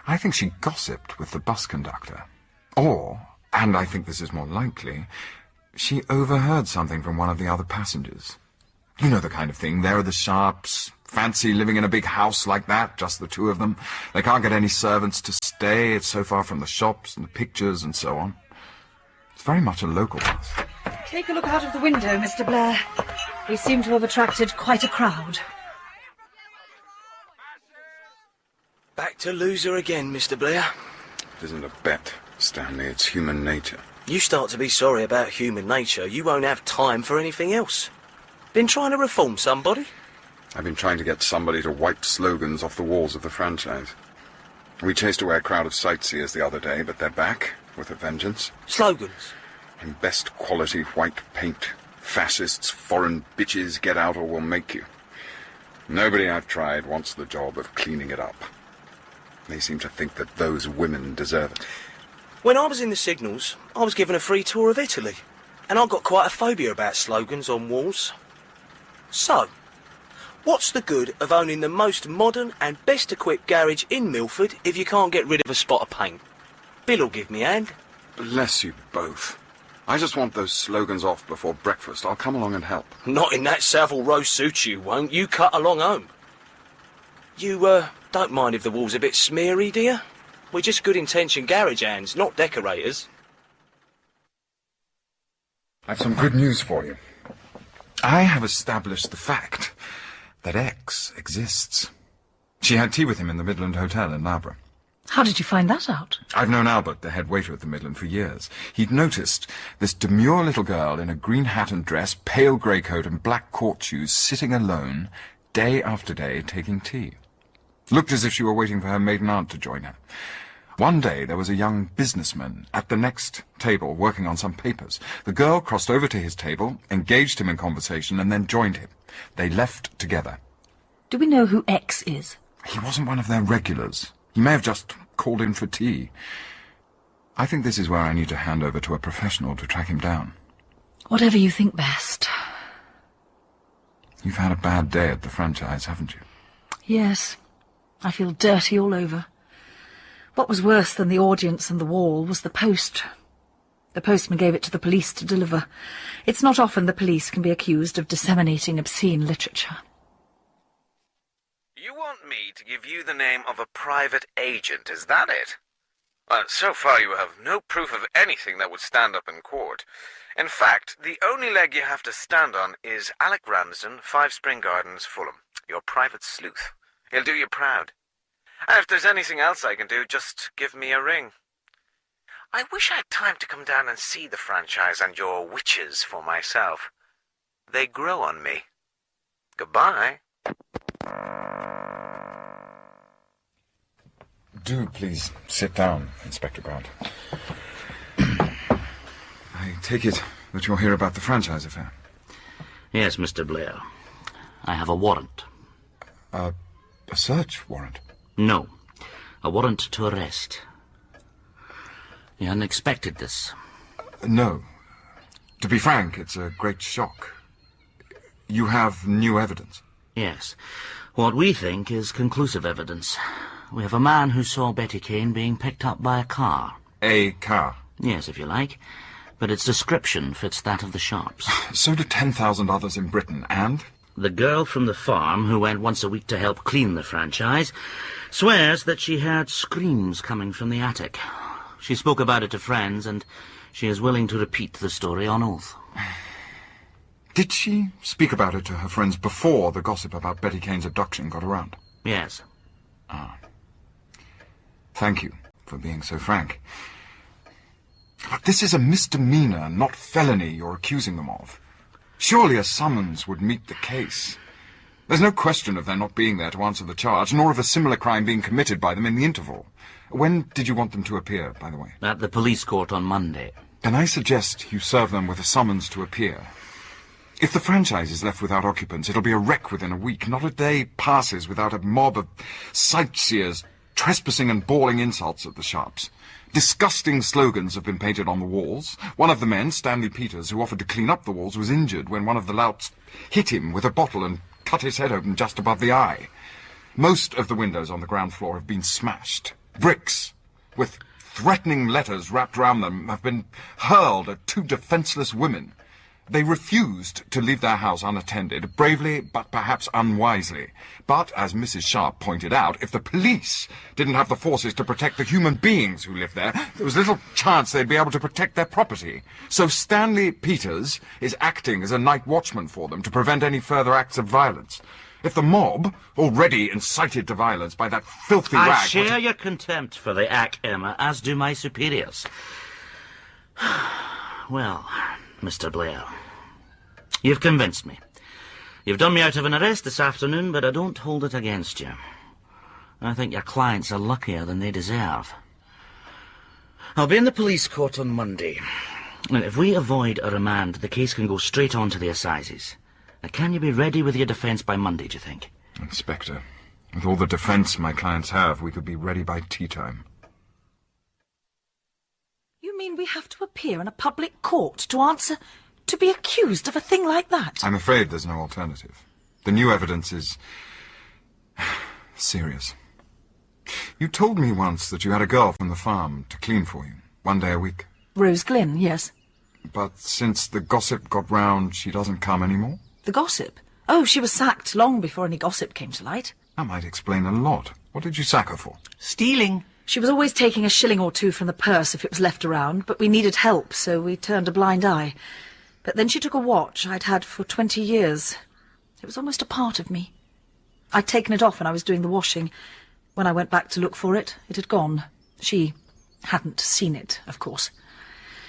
I think she gossiped with the bus conductor. Or, and I think this is more likely, she overheard something from one of the other passengers. You know the kind of thing. There are the Sharps. Fancy living in a big house like that, just the two of them. They can't get any servants to stay. It's so far from the shops and the pictures and so on. It's very much a local bus. Take a look out of the window, Mr. Blair. We seem to have attracted quite a crowd. Back to loser again, Mr. Blair. It isn't a bet, Stanley. It's human nature. You start to be sorry about human nature, you won't have time for anything else. Been trying to reform somebody? I've been trying to get somebody to wipe slogans off the walls of the franchise. We chased away a crowd of sightseers the other day, but they're back with a vengeance. Slogans? In best quality white paint. Fascists, foreign bitches, get out or we'll make you. Nobody I've tried wants the job of cleaning it up. They seem to think that those women deserve it. When I was in the signals, I was given a free tour of Italy, and I got quite a phobia about slogans on walls. So, what's the good of owning the most modern and best-equipped garage in Milford if you can't get rid of a spot of paint? Bill'll give me a hand. Bless you both. I just want those slogans off before breakfast. I'll come along and help. Not in that Savile Row suit you won't. You cut along home. You, don't mind if the wall's a bit smeary, do you? We're just good-intentioned garage hands, not decorators. I've some good news for you. I have established the fact that X exists. She had tea with him in the Midland Hotel in Loughborough. How did you find that out? I've known Albert, the head waiter at the Midland, for years. He'd noticed this demure little girl in a green hat and dress, pale grey coat and black court shoes, sitting alone, day after day, taking tea. Looked as if she were waiting for her maiden aunt to join her. One day there was a young businessman at the next table working on some papers. The girl crossed over to his table, engaged him in conversation, and then joined him. They left together. Do we know who X is? He wasn't one of their regulars. He may have just called in for tea. I think this is where I need to hand over to a professional to track him down. Whatever you think best. You've had a bad day at the franchise, haven't you? Yes. I feel dirty all over. What was worse than the audience and the wall was the post. The postman gave it to the police to deliver. It's not often the police can be accused of disseminating obscene literature. You want me to give you the name of a private agent, is that it? Well, so far you have no proof of anything that would stand up in court. In fact, the only leg you have to stand on is Alec Ramsden, 5 Spring Gardens, Fulham, your private sleuth. He'll do you proud. And if there's anything else I can do, just give me a ring. I wish I had time to come down and see the franchise and your witches for myself. They grow on me. Goodbye. Do please sit down, Inspector Grant. I take it that you're here about the franchise affair. Yes, Mr. Blair. I have a warrant. A search warrant? No. A warrant to arrest. You hadn't expected this. No. To be frank, it's a great shock. You have new evidence? Yes. What we think is conclusive evidence. We have a man who saw Betty Kane being picked up by a car. A car? Yes, if you like. But its description fits that of the Sharps. So do 10,000 others in Britain, and? The girl from the farm, who went once a week to help clean the franchise, swears that she heard screams coming from the attic. She spoke about it to friends, and she is willing to repeat the story on oath. Did she speak about it to her friends before the gossip about Betty Kane's abduction got around? Yes. Ah. Thank you for being so frank. But this is a misdemeanor, not felony, you're accusing them of. Surely a summons would meet the case. There's no question of their not being there to answer the charge, nor of a similar crime being committed by them in the interval. When did you want them to appear, by the way? At the police court on Monday. Then I suggest you serve them with a summons to appear. If the franchise is left without occupants, it'll be a wreck within a week. Not a day passes without a mob of sightseers trespassing and bawling insults at the Sharps. Disgusting slogans have been painted on the walls. One of the men, Stanley Peters, who offered to clean up the walls, was injured when one of the louts hit him with a bottle and cut his head open just above the eye. Most of the windows on the ground floor have been smashed. Bricks, with threatening letters wrapped round them, have been hurled at 2 defenceless women. They refused to leave their house unattended, bravely but perhaps unwisely. But, as Mrs. Sharp pointed out, if the police didn't have the forces to protect the human beings who lived there, there was little chance they'd be able to protect their property. So Stanley Peters is acting as a night watchman for them to prevent any further acts of violence. If the mob, already incited to violence by that filthy rag... I share your contempt for the act, Emma, as do my superiors. Well, Mr. Blair, you've convinced me. You've done me out of an arrest this afternoon, but I don't hold it against you. I think your clients are luckier than they deserve. I'll be in the police court on Monday. And if we avoid a remand, the case can go straight on to the assizes. Now, can you be ready with your defence by Monday, do you think? Inspector, with all the defence my clients have, we could be ready by tea time. You mean we have to appear in a public court to answer, to be accused of a thing like that? I'm afraid there's no alternative. The new evidence is... serious. You told me once that you had a girl from the farm to clean for you, 1 day a week. Rose Glynn, yes. But since the gossip got round, she doesn't come anymore? The gossip? Oh, she was sacked long before any gossip came to light. That might explain a lot. What did you sack her for? Stealing. She was always taking a shilling or 2 from the purse if it was left around, but we needed help, so we turned a blind eye. But then she took a watch I'd had for 20 years. It was almost a part of me. I'd taken it off when I was doing the washing. When I went back to look for it, it had gone. She hadn't seen it, of course.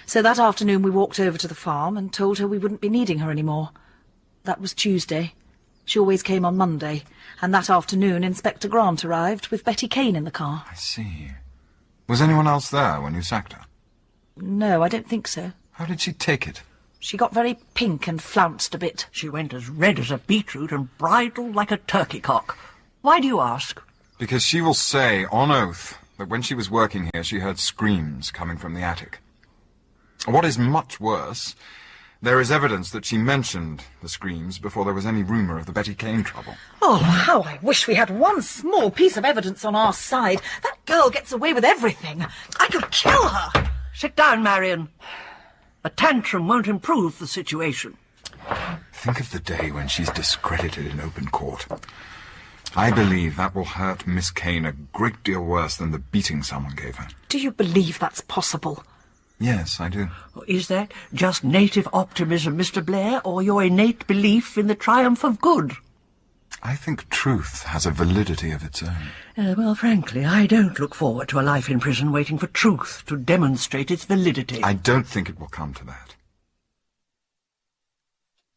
So that afternoon we walked over to the farm and told her we wouldn't be needing her anymore. That was Tuesday. She always came on Monday, and that afternoon Inspector Grant arrived with Betty Kane in the car. I see. Was anyone else there when you sacked her? No, I don't think so. How did she take it? She got very pink and flounced a bit. She went as red as a beetroot and bridled like a turkey cock. Why do you ask? Because she will say, on oath, that when she was working here she heard screams coming from the attic. What is much worse, There is evidence that she mentioned the screams before there was any rumour of the Betty Kane trouble. Oh, how I wish we had one small piece of evidence on our side. That girl gets away with everything. I could kill her. Sit down, Marion. A tantrum won't improve the situation. Think of the day when she's discredited in open court. I believe that will hurt Miss Kane a great deal worse than the beating someone gave her. Do you believe that's possible? Yes, I do. Is that just native optimism, Mr. Blair, or your innate belief in the triumph of good? I think truth has a validity of its own. Well, frankly, I don't look forward to a life in prison waiting for truth to demonstrate its validity. I don't think it will come to that.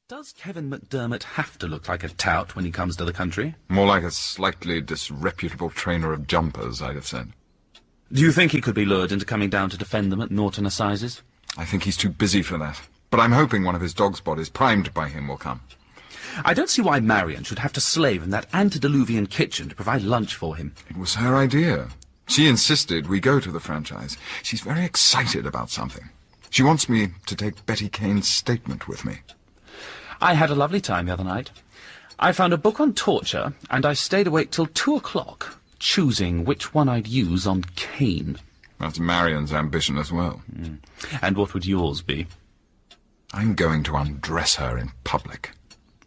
Does Kevin McDermott have to look like a tout when he comes to the country? More like a slightly disreputable trainer of jumpers, I'd have said. Do you think he could be lured into coming down to defend them at Norton Assizes? I think he's too busy for that. But I'm hoping one of his dog's bodies, primed by him, will come. I don't see why Marion should have to slave in that antediluvian kitchen to provide lunch for him. It was her idea. She insisted we go to the franchise. She's very excited about something. She wants me to take Betty Kane's statement with me. I had a lovely time the other night. I found a book on torture, and I stayed awake till 2 o'clock, choosing which one I'd use on Kane. That's Marion's ambition as well. And what would yours be? I'm going to undress her in public.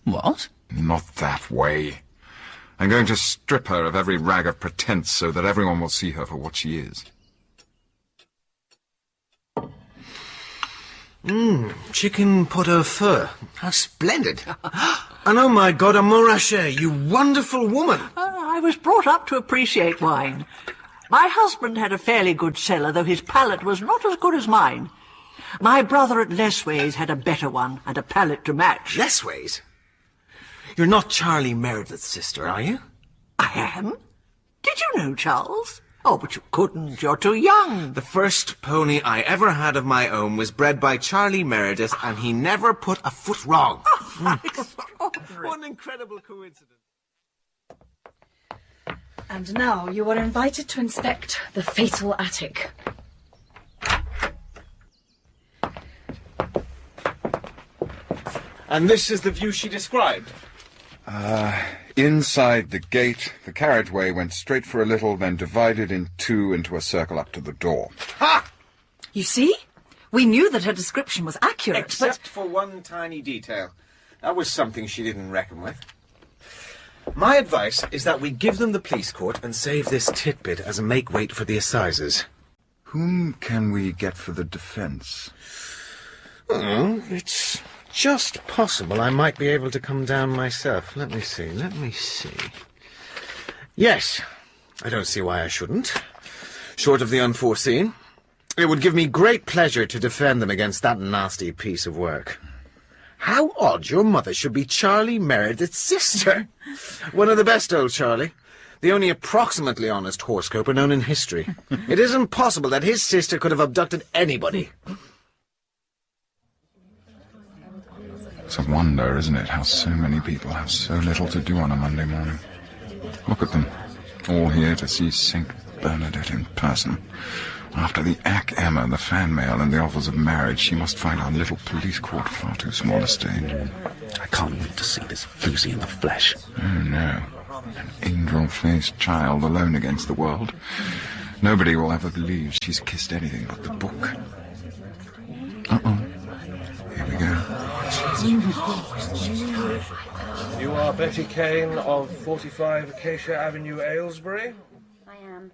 What? Not that way. I'm going to strip her of every rag of pretense so that everyone will see her for what she is. Chicken pot au feu. How splendid. And oh my God, a Morachet, you wonderful woman. I was brought up to appreciate wine. My husband had a fairly good cellar, though his palate was not as good as mine. My brother at Lessways had a better one, and a palate to match. Lessways? You're not Charlie Meredith's sister, are you? I am? Did you know, Charles? Oh, but you couldn't. You're too young. The first pony I ever had of my own was bred by Charlie Meredith, and he never put a foot wrong. One incredible coincidence. And now you are invited to inspect the fatal attic. And this is the view she described? Inside the gate, the carriageway went straight for a little, then divided in two into a circle up to the door. Ha! You see? We knew that her description was accurate, Except for one tiny detail. That was something she didn't reckon with. My advice is that we give them the police court and save this titbit as a make-weight for the assizes. Whom can we get for the defence? Oh, it's just possible I might be able to come down myself. Let me see. Yes, I don't see why I shouldn't. Short of the unforeseen, it would give me great pleasure to defend them against that nasty piece of work. How odd your mother should be Charlie Meredith's sister. One of the best, old Charlie. The only approximately honest horse-coper known in history. It isn't possible that his sister could have abducted anybody. It's a wonder, isn't it, how so many people have so little to do on a Monday morning. Look at them, all here to see St. Bernadette in person. After the Ac Emma, the fan mail, and the offers of marriage, she must find our little police court far too small a stage. I can't wait to see this floozy in the flesh. Oh, no. An angel-faced child alone against the world. Nobody will ever believe she's kissed anything but the book. Uh-oh. Here we go. You are Betty Kane of 45 Acacia Avenue, Aylesbury? I am.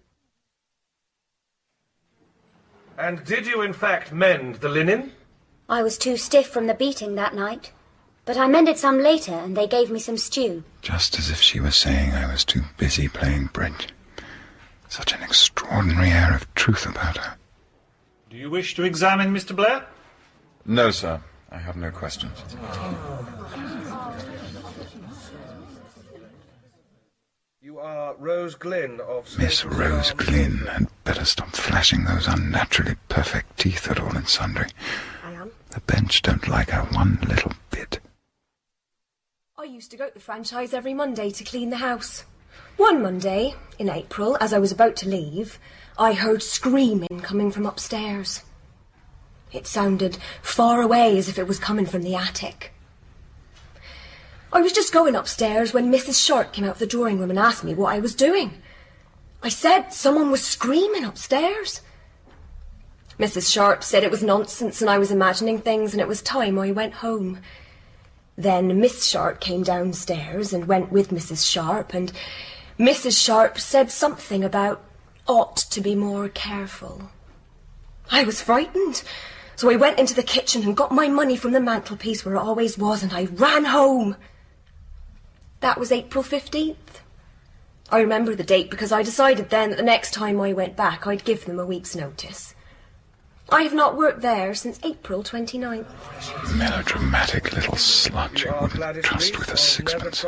And did you in fact mend the linen? I was too stiff from the beating that night. But I mended some later, and they gave me some stew. Just as if she was saying I was too busy playing bridge. Such an extraordinary air of truth about her. Do you wish to examine Mr. Blair? No, sir. I have no questions. You are Rose Glynn of... Miss Rose Glynn had better stop flashing those unnaturally perfect teeth at all and sundry. I am. The bench don't like her one little bit. I used to go to the franchise every Monday to clean the house. One Monday, in April, as I was about to leave, I heard screaming coming from upstairs. It sounded far away, as if it was coming from the attic. I was just going upstairs when Mrs. Sharp came out of the drawing room and asked me what I was doing. I said someone was screaming upstairs. Mrs. Sharp said it was nonsense and I was imagining things and it was time I went home. Then Miss Sharp came downstairs and went with Mrs. Sharp, and Mrs. Sharp said something about ought to be more careful. I was frightened, so I went into the kitchen and got my money from the mantelpiece where it always was, and I ran home. That was April 15th. I remember the date because I decided then that the next time I went back I'd give them a week's notice. I have not worked there since April 29th. Melodramatic little slut you wouldn't trust with a sixpence.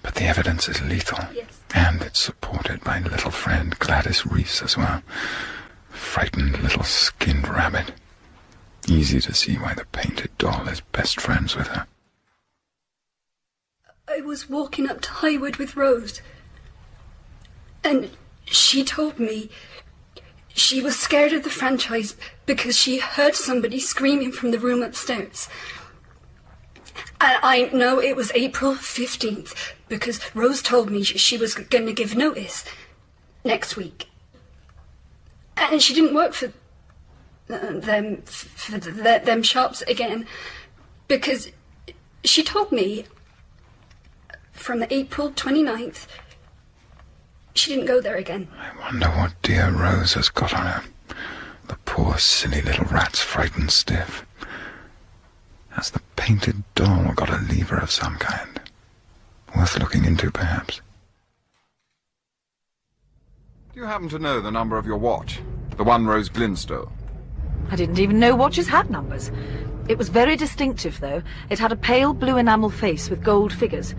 But the evidence is lethal, and it's supported by little friend Gladys Reese as well. Frightened little skinned rabbit. Easy to see why the painted doll is best friends with her. I was walking up to Highwood with Rose, and she told me she was scared of the franchise because she heard somebody screaming from the room upstairs. And I know it was April 15th because Rose told me she was going to give notice next week. And she didn't work for them shops again because she told me from April 29th she didn't go there again. I wonder what dear Rose has got on her. The poor silly little rat's frightened stiff. Has the painted doll got a lever of some kind? Worth looking into, perhaps. Do you happen to know the number of your watch? The one Rose Glynn stole? I didn't even know watches had numbers. It was very distinctive, though. It had a pale blue enamel face with gold figures.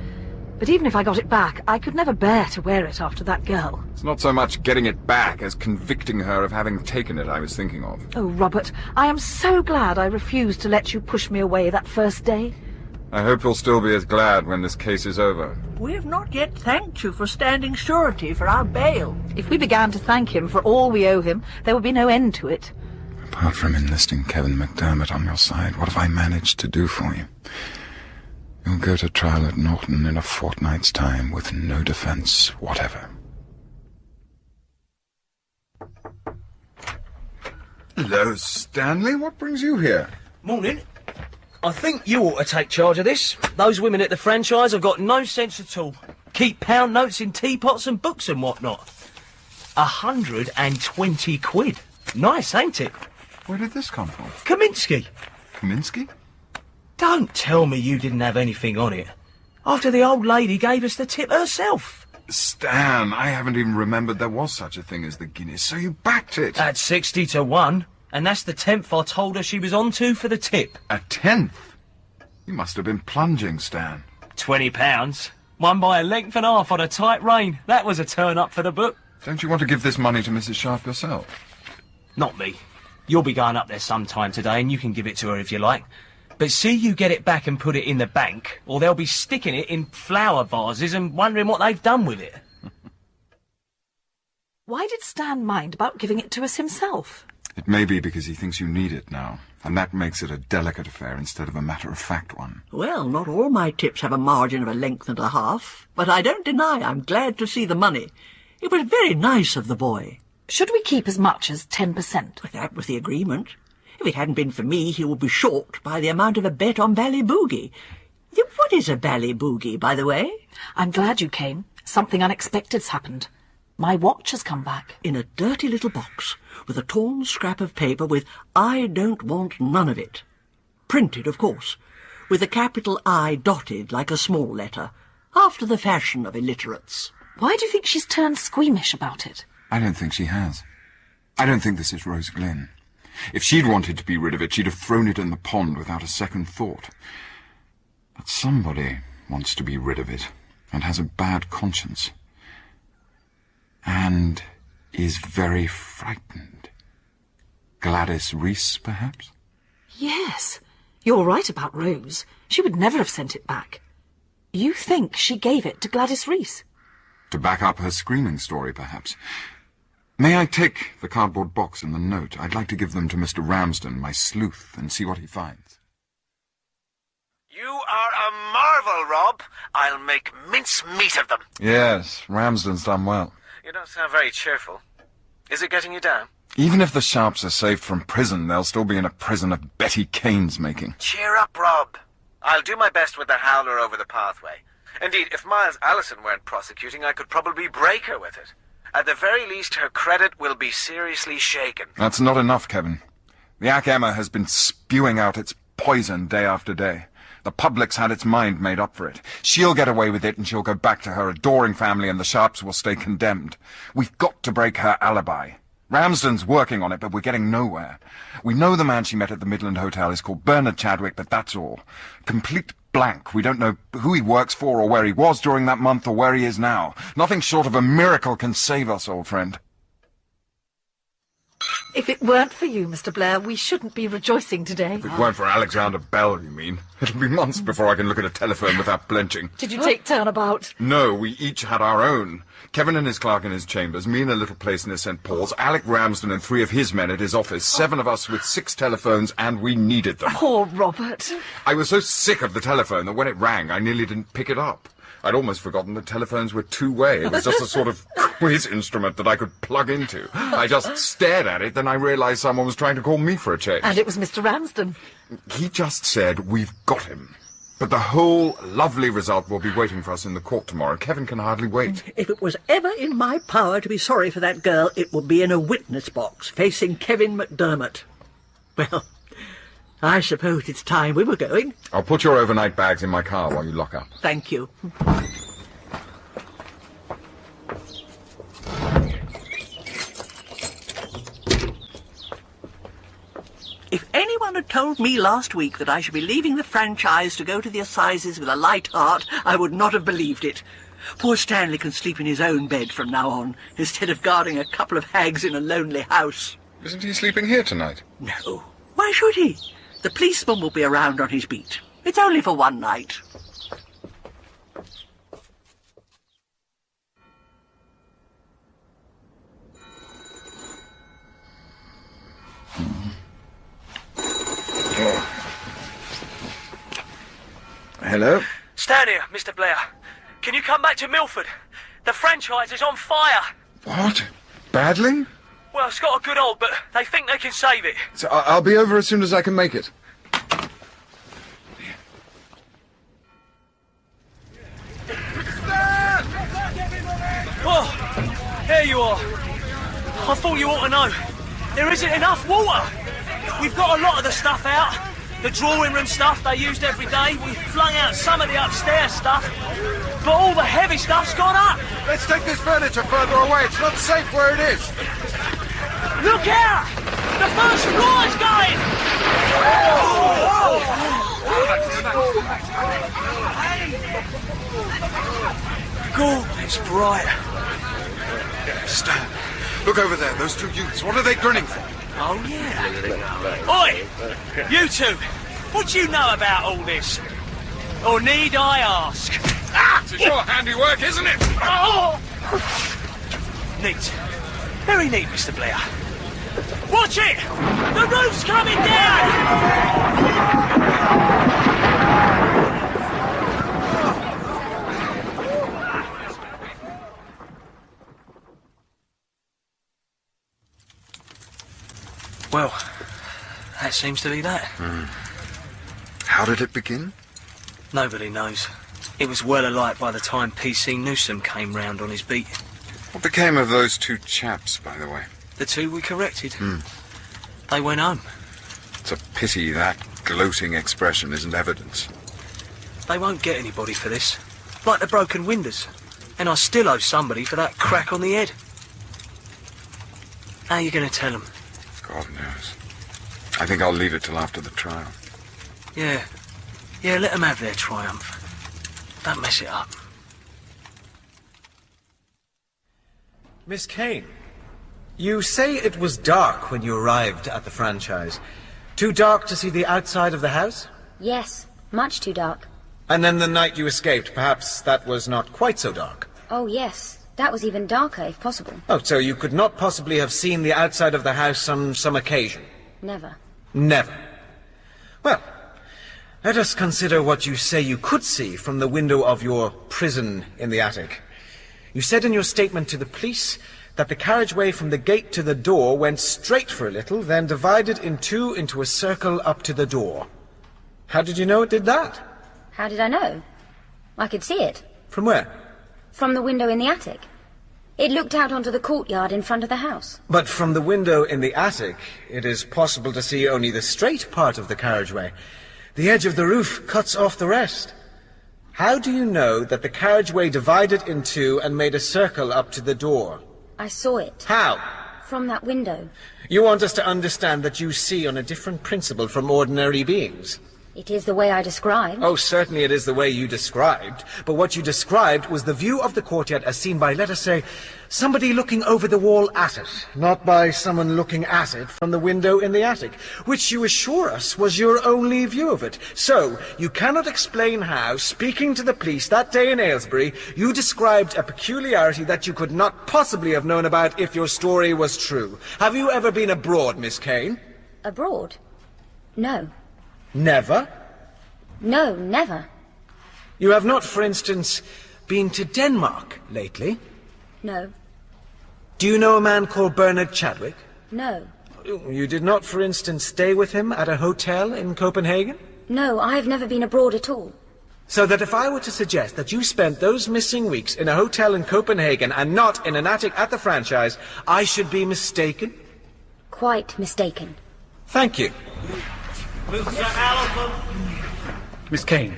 But even if I got it back, I could never bear to wear it after that girl. It's not so much getting it back as convicting her of having taken it I was thinking of. Oh, Robert, I am so glad I refused to let you push me away that first day. I hope you'll still be as glad when this case is over. We have not yet thanked you for standing surety for our bail. If we began to thank him for all we owe him, there would be no end to it. Apart from enlisting Kevin McDermott on your side, what have I managed to do for you? You'll go to trial at Norton in a fortnight's time with no defence whatever. Hello, Stanley. What brings you here? Morning. I think you ought to take charge of this. Those women at the franchise have got no sense at all. Keep pound notes in teapots and books and whatnot. 120 quid. Nice, ain't it? Where did this come from? Kaminsky. Kaminsky? Don't tell me you didn't have anything on it. After the old lady gave us the tip herself. Stan, I haven't even remembered there was such a thing as the Guinness, so you backed it. At 60 to 1, and that's the 10th I told her she was on to for the tip. A 10th? You must have been plunging, Stan. £20. Won by a length and a half on a tight rein. That was a turn-up for the book. Don't you want to give this money to Mrs. Sharp yourself? Not me. You'll be going up there sometime today, and you can give it to her if you like. But see you get it back and put it in the bank, or they'll be sticking it in flower vases and wondering what they've done with it. Why did Stan mind about giving it to us himself? It may be because he thinks you need it now, and that makes it a delicate affair instead of a matter-of-fact one. Well, not all my tips have a margin of a length and a half, but I don't deny I'm glad to see the money. It was very nice of the boy. Should we keep as much as 10%? That was the agreement. If it hadn't been for me, he would be short by the amount of a bet on Bally Boogie. What is a Bally Boogie, by the way? I'm glad you came. Something unexpected's happened. My watch has come back. In a dirty little box, with a torn scrap of paper with "I don't want none of it." Printed, of course, with a capital I dotted like a small letter, after the fashion of illiterates. Why do you think she's turned squeamish about it? I don't think she has. I don't think this is Rose Glynn. If she'd wanted to be rid of it, she'd have thrown it in the pond without a second thought. But somebody wants to be rid of it, and has a bad conscience. And is very frightened. Gladys Reese, perhaps? Yes. You're right about Rose. She would never have sent it back. You think she gave it to Gladys Reese? To back up her screaming story, perhaps. May I take the cardboard box and the note? I'd like to give them to Mr. Ramsden, my sleuth, and see what he finds. You are a marvel, Rob. I'll make mincemeat of them. Yes, Ramsden's done well. You don't sound very cheerful. Is it getting you down? Even if the Sharps are saved from prison, they'll still be in a prison of Betty Kane's making. Cheer up, Rob. I'll do my best with the howler over the pathway. Indeed, if Miles Allison weren't prosecuting, I could probably break her with it. At the very least, her credit will be seriously shaken. That's not enough, Kevin. The Ack Emma has been spewing out its poison day after day. The public's had its mind made up for it. She'll get away with it, and she'll go back to her adoring family, and the Sharps will stay condemned. We've got to break her alibi. Ramsden's working on it, but we're getting nowhere. We know the man she met at the Midland Hotel is called Bernard Chadwick, but that's all. Complete blank. We don't know who he works for, or where he was during that month, or where he is now. Nothing short of a miracle can save us, old friend. If it weren't for you, Mr. Blair, we shouldn't be rejoicing today. If it weren't for Alexander Bell, you mean? It'll be months before I can look at a telephone without blenching. Did you take turnabout? No, we each had our own. Kevin and his clerk in his chambers, me in a little place near St. Paul's, Alec Ramsden and 3 of his men at his office, 7 of us with 6 telephones, and we needed them. Poor Robert. I was so sick of the telephone that when it rang, I nearly didn't pick it up. I'd almost forgotten that telephones were two-way. It was just a sort of quiz instrument that I could plug into. I just stared at it, then I realized someone was trying to call me for a change. And it was Mr. Ramsden. He just said, "We've got him." But the whole lovely result will be waiting for us in the court tomorrow. Kevin can hardly wait. If it was ever in my power to be sorry for that girl, it would be in a witness box, facing Kevin McDermott. Well, I suppose it's time we were going. I'll put your overnight bags in my car while you lock up. Thank you. If anyone had told me last week that I should be leaving the franchise to go to the assizes with a light heart, I would not have believed it. Poor Stanley can sleep in his own bed from now on, instead of guarding a couple of hags in a lonely house. Isn't he sleeping here tonight? No. Why should he? The policeman will be around on his beat. It's only for one night. Hello? Stand here, Mr. Blair. Can you come back to Milford? The franchise is on fire. What? Badly? Well, it's got a good hold, but they think they can save it. So I'll be over as soon as I can make it. Oh, there you are. I thought you ought to know. There isn't enough water. We've got a lot of the stuff out. The drawing room stuff they used every day. We flung out some of the upstairs stuff. But all the heavy stuff's gone up. Let's take this furniture further away. It's not safe where it is. Look out! The first floor's going! God, it's bright. Stan, look over there. Those 2 youths. What are they grinning for? Oh, yeah. Oi! You two! What do you know about all this? Or need I ask? It's your handiwork, isn't it? Oh! Neat. Very neat, Mr. Blair. Watch it! The roof's coming down! Well, that seems to be that. How did it begin? Nobody knows. It was well alight by the time P.C. Newsom came round on his beat. What became of those 2 chaps, by the way? The 2 we corrected. They went home. It's a pity that gloating expression isn't evidence. They won't get anybody for this. Like the broken windows. And I still owe somebody for that crack on the head. How are you going to tell them? God knows. I think I'll leave it till after the trial. Yeah, let them have their triumph. Don't mess it up. Miss Kane, you say it was dark when you arrived at the franchise. Too dark to see the outside of the house? Yes, much too dark. And then the night you escaped, perhaps that was not quite so dark. Oh, yes. That was even darker, if possible. Oh, so you could not possibly have seen the outside of the house on some occasion? Never. Never. Well, let us consider what you say you could see from the window of your prison in the attic. You said in your statement to the police that the carriageway from the gate to the door went straight for a little, then divided in two into a circle up to the door. How did you know it did that? How did I know? I could see it. From where? From the window in the attic. It looked out onto the courtyard in front of the house. But from the window in the attic, it is possible to see only the straight part of the carriageway. The edge of the roof cuts off the rest. How do you know that the carriageway divided in two and made a circle up to the door? I saw it. How? From that window. You want us to understand that you see on a different principle from ordinary beings? It is the way I described. Oh, certainly it is the way you described. But what you described was the view of the courtyard as seen by, let us say, somebody looking over the wall at it, not by someone looking at it from the window in the attic, which you assure us was your only view of it. So, you cannot explain how, speaking to the police that day in Aylesbury, you described a peculiarity that you could not possibly have known about if your story was true. Have you ever been abroad, Miss Kane? Abroad? No. Never? No, never. You have not, for instance, been to Denmark lately? No. Do you know a man called Bernard Chadwick? No. You did not, for instance, stay with him at a hotel in Copenhagen? No, I have never been abroad at all. So that if I were to suggest that you spent those missing weeks in a hotel in Copenhagen and not in an attic at the franchise, I should be mistaken? Quite mistaken. Thank you. Mr. Elephant. Miss Kane,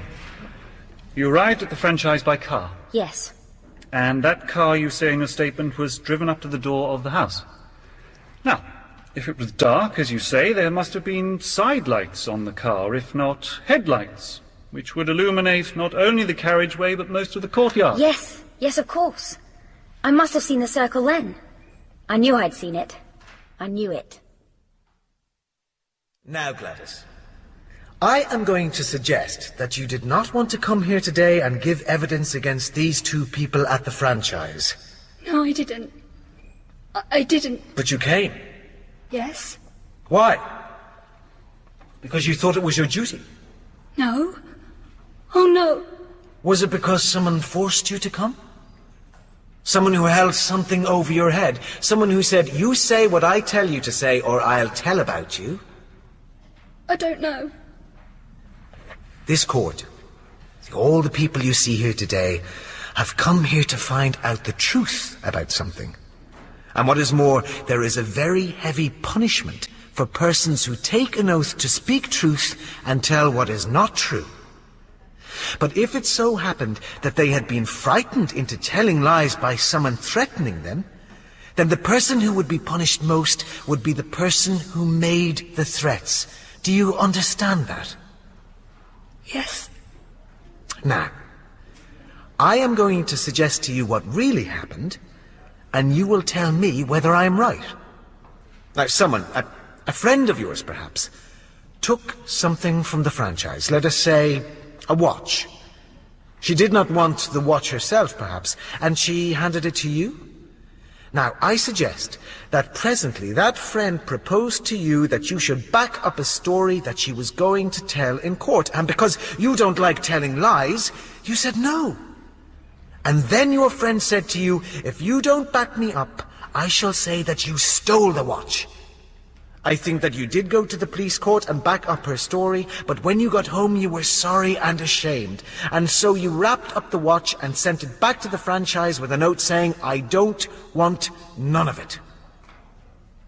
you arrived at the franchise by car? Yes. And that car, you say in your statement, was driven up to the door of the house? Now, if it was dark, as you say, there must have been side lights on the car, if not headlights, which would illuminate not only the carriageway, but most of the courtyard. Yes, yes, of course. I must have seen the circle then. I knew I'd seen it. I knew it. Now, Gladys, I am going to suggest that you did not want to come here today and give evidence against these two people at the franchise. No, I didn't. I didn't. But you came. Yes? Why? Because you thought it was your duty? No. Oh, no. Was it because someone forced you to come? Someone who held something over your head? Someone who said, you say what I tell you to say or I'll tell about you? I don't know. This court, all the people you see here today, have come here to find out the truth about something. And what is more, there is a very heavy punishment for persons who take an oath to speak truth and tell what is not true. But if it so happened that they had been frightened into telling lies by someone threatening them, then the person who would be punished most would be the person who made the threats. Do you understand that? Yes. Now, I am going to suggest to you what really happened, and you will tell me whether I am right. Now, someone, a friend of yours perhaps, took something from the franchise, let us say, a watch. She did not want the watch herself, perhaps, and she handed it to you? Now, I suggest that presently that friend proposed to you that you should back up a story that she was going to tell in court, and because you don't like telling lies, you said no. And then your friend said to you, if you don't back me up, I shall say that you stole the watch. I think that you did go to the police court and back up her story, but when you got home you were sorry and ashamed. And so you wrapped up the watch and sent it back to the franchise with a note saying, I don't want none of it.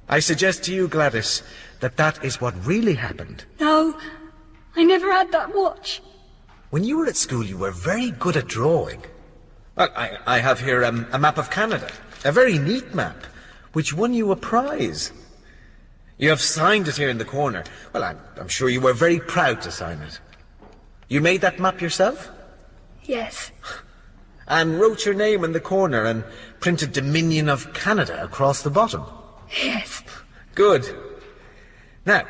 I suggest to you, Gladys, that that is what really happened. No, I never had that watch. When you were at school you were very good at drawing. Well, I have here a map of Canada, a very neat map, which won you a prize. You have signed it here in the corner. Well, I'm sure you were very proud to sign it. You made that map yourself? Yes. And wrote your name in the corner and printed Dominion of Canada across the bottom? Yes. Good. Now,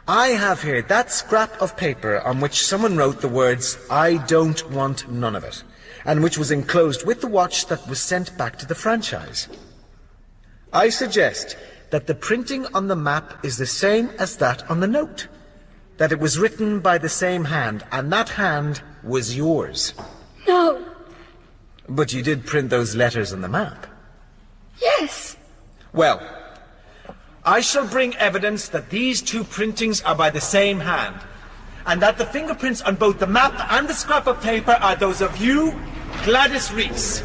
I have here that scrap of paper on which someone wrote the words, I don't want none of it. and which was enclosed with the watch that was sent back to the franchise. I suggest that the printing on the map is the same as that on the note, that it was written by the same hand, and that hand was yours. No. But you did print those letters on the map. Yes. Well, I shall bring evidence that these two printings are by the same hand, and that the fingerprints on both the map and the scrap of paper are those of you, Gladys Reese.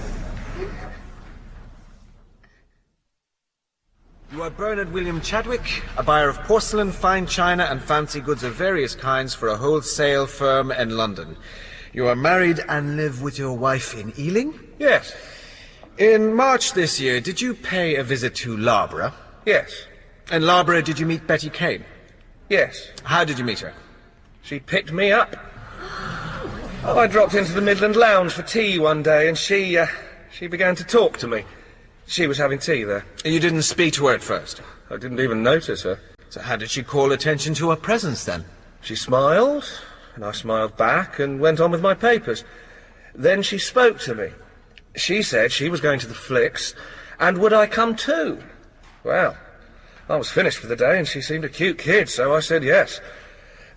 You are Bernard William Chadwick, a buyer of porcelain, fine china and fancy goods of various kinds for a wholesale firm in London. You are married and live with your wife in Ealing? Yes. In March this year, did you pay a visit to Loughborough? Yes. In Loughborough, did you meet Betty Kane? Yes. How did you meet her? She picked me up. I dropped into the Midland Lounge for tea one day, and she began to talk to me. She was having tea there. You didn't speak to her at first? I didn't even notice her. So how did she call attention to her presence, then? She smiled, and I smiled back, and went on with my papers. Then she spoke to me. She said she was going to the flicks, and would I come too? Well, I was finished for the day, and she seemed a cute kid, so I said yes.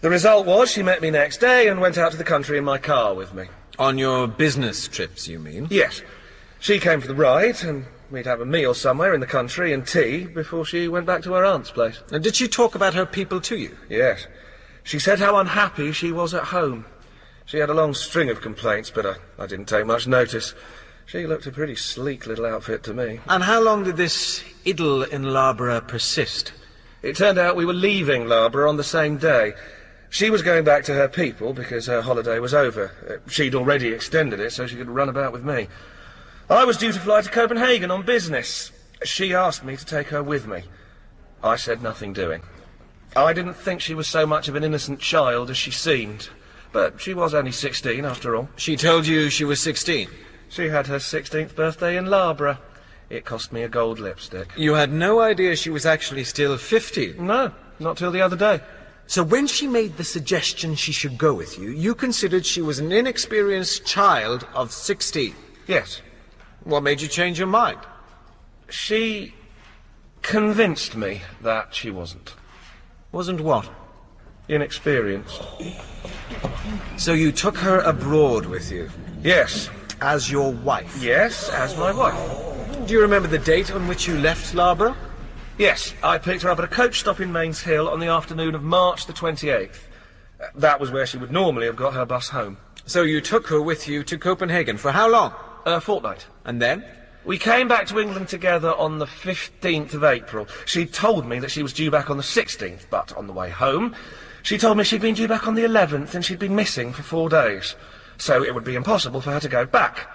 The result was she met me next day and went out to the country in my car with me. On your business trips, you mean? Yes. She came for the ride, and we'd have a meal somewhere in the country and tea before she went back to her aunt's place. And did she talk about her people to you? Yes. She said how unhappy she was at home. She had a long string of complaints, but I didn't take much notice. She looked a pretty sleek little outfit to me. And how long did this idyll in Loughborough persist? It turned out we were leaving Loughborough on the same day. She was going back to her people because her holiday was over. She'd already extended it so she could run about with me. I was due to fly to Copenhagen on business. She asked me to take her with me. I said nothing doing. I didn't think she was so much of an innocent child as she seemed. But she was only 16 after all. She told you she was 16? She had her 16th birthday in Loughborough. It cost me a gold lipstick. You had no idea she was actually still 15? No, not till the other day. So when she made the suggestion she should go with you, you considered she was an inexperienced child of 16? Yes. What made you change your mind? She convinced me that she wasn't. Wasn't what? Inexperienced. So you took her abroad with you? Yes. As your wife? Yes, as my wife. Do you remember the date on which you left Loughborough? Yes, I picked her up at a coach stop in Mains Hill on the afternoon of March the 28th. That was where she would normally have got her bus home. So you took her with you to Copenhagen for how long? A fortnight. And then? We came back to England together on the 15th of April. She told me that she was due back on the 16th, but on the way home, she told me she'd been due back on the 11th and she'd been missing for 4 days. So it would be impossible for her to go back.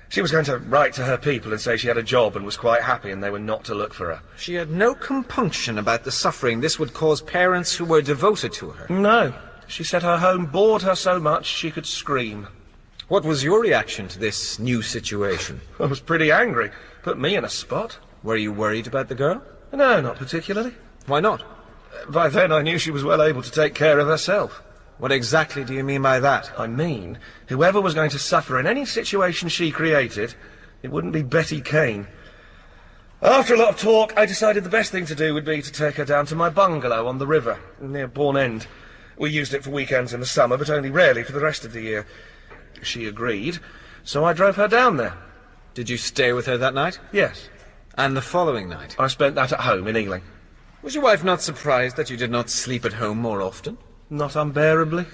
She was going to write to her people and say she had a job and was quite happy and they were not to look for her. She had no compunction about the suffering this would cause parents who were devoted to her? No. She said her home bored her so much she could scream. What was your reaction to this new situation? I was pretty angry. Put me in a spot. Were you worried about the girl? No, not particularly. Why not? By then I knew she was well able to take care of herself. What exactly do you mean by that? I mean, whoever was going to suffer in any situation she created, it wouldn't be Betty Kane. After a lot of talk, I decided the best thing to do would be to take her down to my bungalow on the river, near Bourne End. We used it for weekends in the summer, but only rarely for the rest of the year. She agreed, so I drove her down there. Did you stay with her that night? Yes. And the following night? I spent that at home in Ealing. Was your wife not surprised that you did not sleep at home more often? Not unbearably.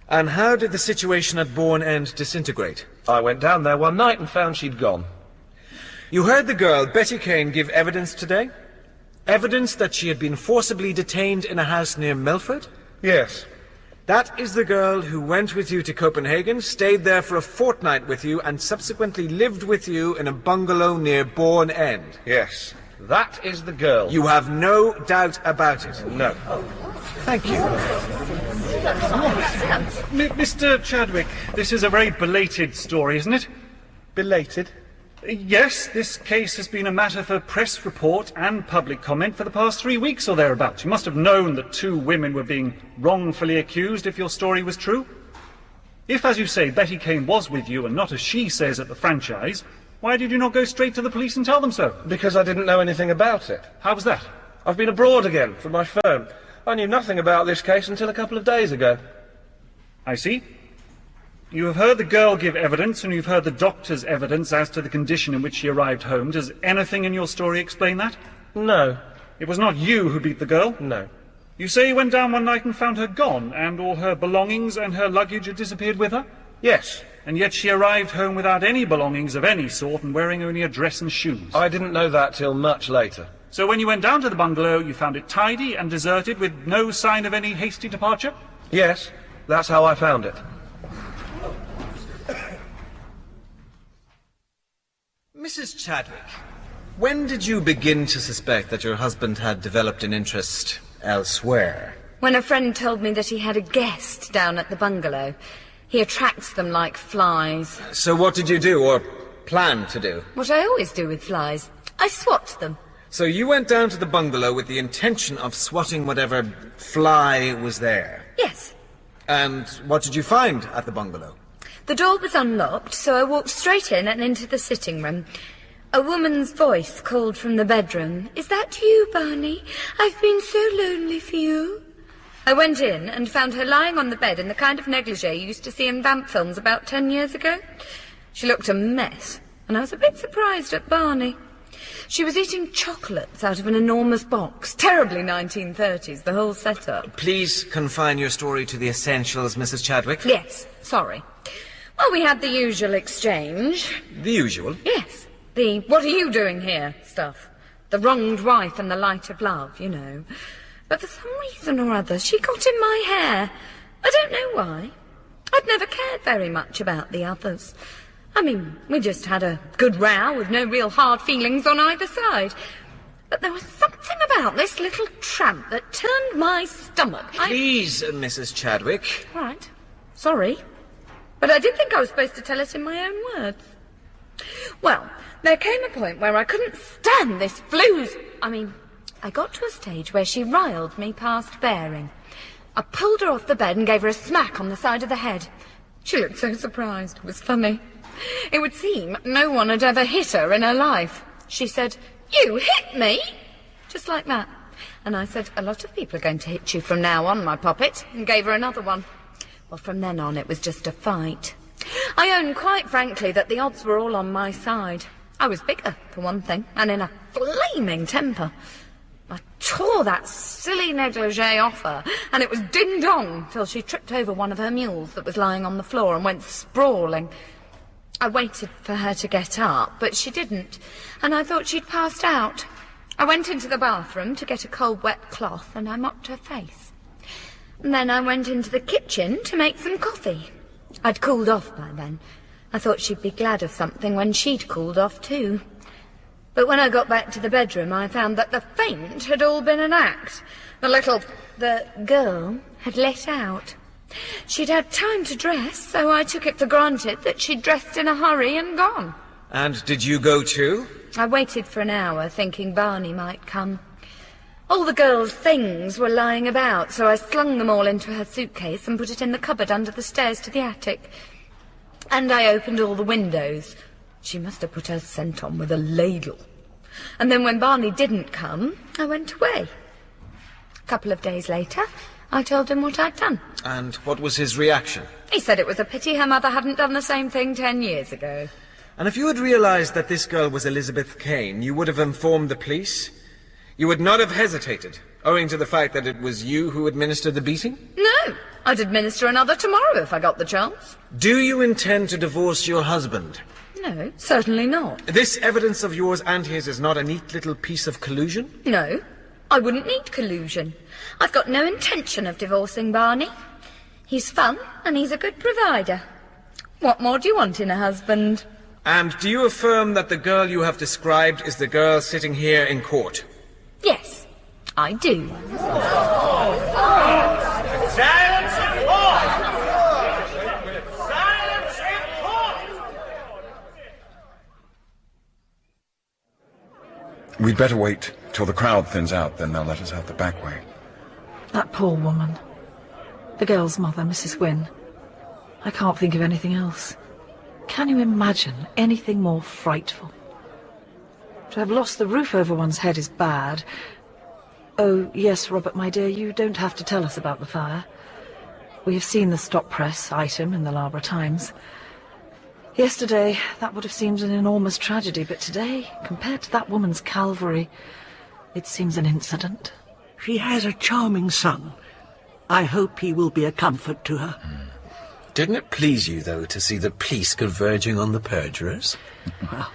And how did the situation at Bourne End disintegrate? I went down there one night and found she'd gone. You heard the girl, Betty Kane, give evidence today? Evidence that she had been forcibly detained in a house near Melford? Yes. That is the girl who went with you to Copenhagen, stayed there for a fortnight with you, and subsequently lived with you in a bungalow near Bourne End? Yes. That is the girl. You have no doubt about it? No. Thank you. Mr. Chadwick, this is a very belated story, isn't it? Belated? Yes, this case has been a matter for press report and public comment for the past 3 weeks or thereabouts. You must have known that 2 women were being wrongfully accused if your story was true. If, as you say, Betty Kane was with you and not as she says at the franchise, why did you not go straight to the police and tell them so? Because I didn't know anything about it. How was that? I've been abroad again from my firm. I knew nothing about this case until a couple of days ago. I see. You have heard the girl give evidence, and you've heard the doctor's evidence as to the condition in which she arrived home. Does anything in your story explain that? No. It was not you who beat the girl? No. You say you went down one night and found her gone, and all her belongings and her luggage had disappeared with her? Yes. And yet she arrived home without any belongings of any sort and wearing only a dress and shoes? I didn't know that till much later. So when you went down to the bungalow, you found it tidy and deserted with no sign of any hasty departure? Yes, that's how I found it. Mrs. Chadwick, when did you begin to suspect that your husband had developed an interest elsewhere? When a friend told me that he had a guest down at the bungalow. He attracts them like flies. So what did you do, or plan to do? What I always do with flies. I swat them. So you went down to the bungalow with the intention of swatting whatever fly was there? Yes. And what did you find at the bungalow? The door was unlocked, so I walked straight in and into the sitting room. A woman's voice called from the bedroom. "Is that you, Barney? I've been so lonely for you." I went in and found her lying on the bed in the kind of negligee you used to see in vamp films about 10 years ago. She looked a mess, and I was a bit surprised at Barney. She was eating chocolates out of an enormous box. Terribly 1930s, the whole setup. Please confine your story to the essentials, Mrs. Chadwick. Yes, sorry. Well, we had the usual exchange. The usual? Yes. The "what are you doing here" stuff. The wronged wife and the light of love, you know. But for some reason or other, she got in my hair. I don't know why. I'd never cared very much about the others. I mean, we just had a good row with no real hard feelings on either side. But there was something about this little tramp that turned my stomach. Please, Mrs. Chadwick. Right. Sorry. But I did think I was supposed to tell it in my own words. Well, there came a point where I couldn't stand this I got to a stage where she riled me past bearing. I pulled her off the bed and gave her a smack on the side of the head. She looked so surprised. It was funny. It would seem no one had ever hit her in her life. She said, "You hit me?" Just like that. And I said, "A lot of people are going to hit you from now on, my poppet," and gave her another one. Well, from then on, it was just a fight. I own quite frankly that the odds were all on my side. I was bigger, for one thing, and in a flaming temper. I tore that silly negligee off her, and it was ding-dong till she tripped over one of her mules that was lying on the floor and went sprawling. I waited for her to get up, but she didn't, and I thought she'd passed out. I went into the bathroom to get a cold, wet cloth, and I mopped her face. And then I went into the kitchen to make some coffee. I'd cooled off by then. I thought she'd be glad of something when she'd cooled off too. But when I got back to the bedroom, I found that the faint had all been an act. The girl had let out. She'd had time to dress, so I took it for granted that she'd dressed in a hurry and gone. And did you go too? I waited for an hour, thinking Barney might come. All the girl's things were lying about, so I slung them all into her suitcase and put it in the cupboard under the stairs to the attic. And I opened all the windows. She must have put her scent on with a ladle. And then when Barney didn't come, I went away. A couple of days later, I told him what I'd done. And what was his reaction? He said it was a pity her mother hadn't done the same thing 10 years ago. And if you had realized that this girl was Elizabeth Kane, you would have informed the police? You would not have hesitated, owing to the fact that it was you who administered the beating? No, I'd administer another tomorrow if I got the chance. Do you intend to divorce your husband? No, certainly not. This evidence of yours and his is not a neat little piece of collusion? No, I wouldn't need collusion. I've got no intention of divorcing Barney. He's fun, and he's a good provider. What more do you want in a husband? And do you affirm that the girl you have described is the girl sitting here in court? Yes, I do. Silence in court! Silence in court! We'd better wait till the crowd thins out, then they'll let us out the back way. That poor woman. The girl's mother, Mrs. Wynne. I can't think of anything else. Can you imagine anything more frightful? To have lost the roof over one's head is bad. Oh, yes, Robert, my dear, you don't have to tell us about the fire. We have seen the stop press item in the Loughborough Times. Yesterday, that would have seemed an enormous tragedy, but today, compared to that woman's Calvary, it seems an incident. She has a charming son. I hope he will be a comfort to her. Didn't it please you, though, to see the police converging on the perjurers? Well,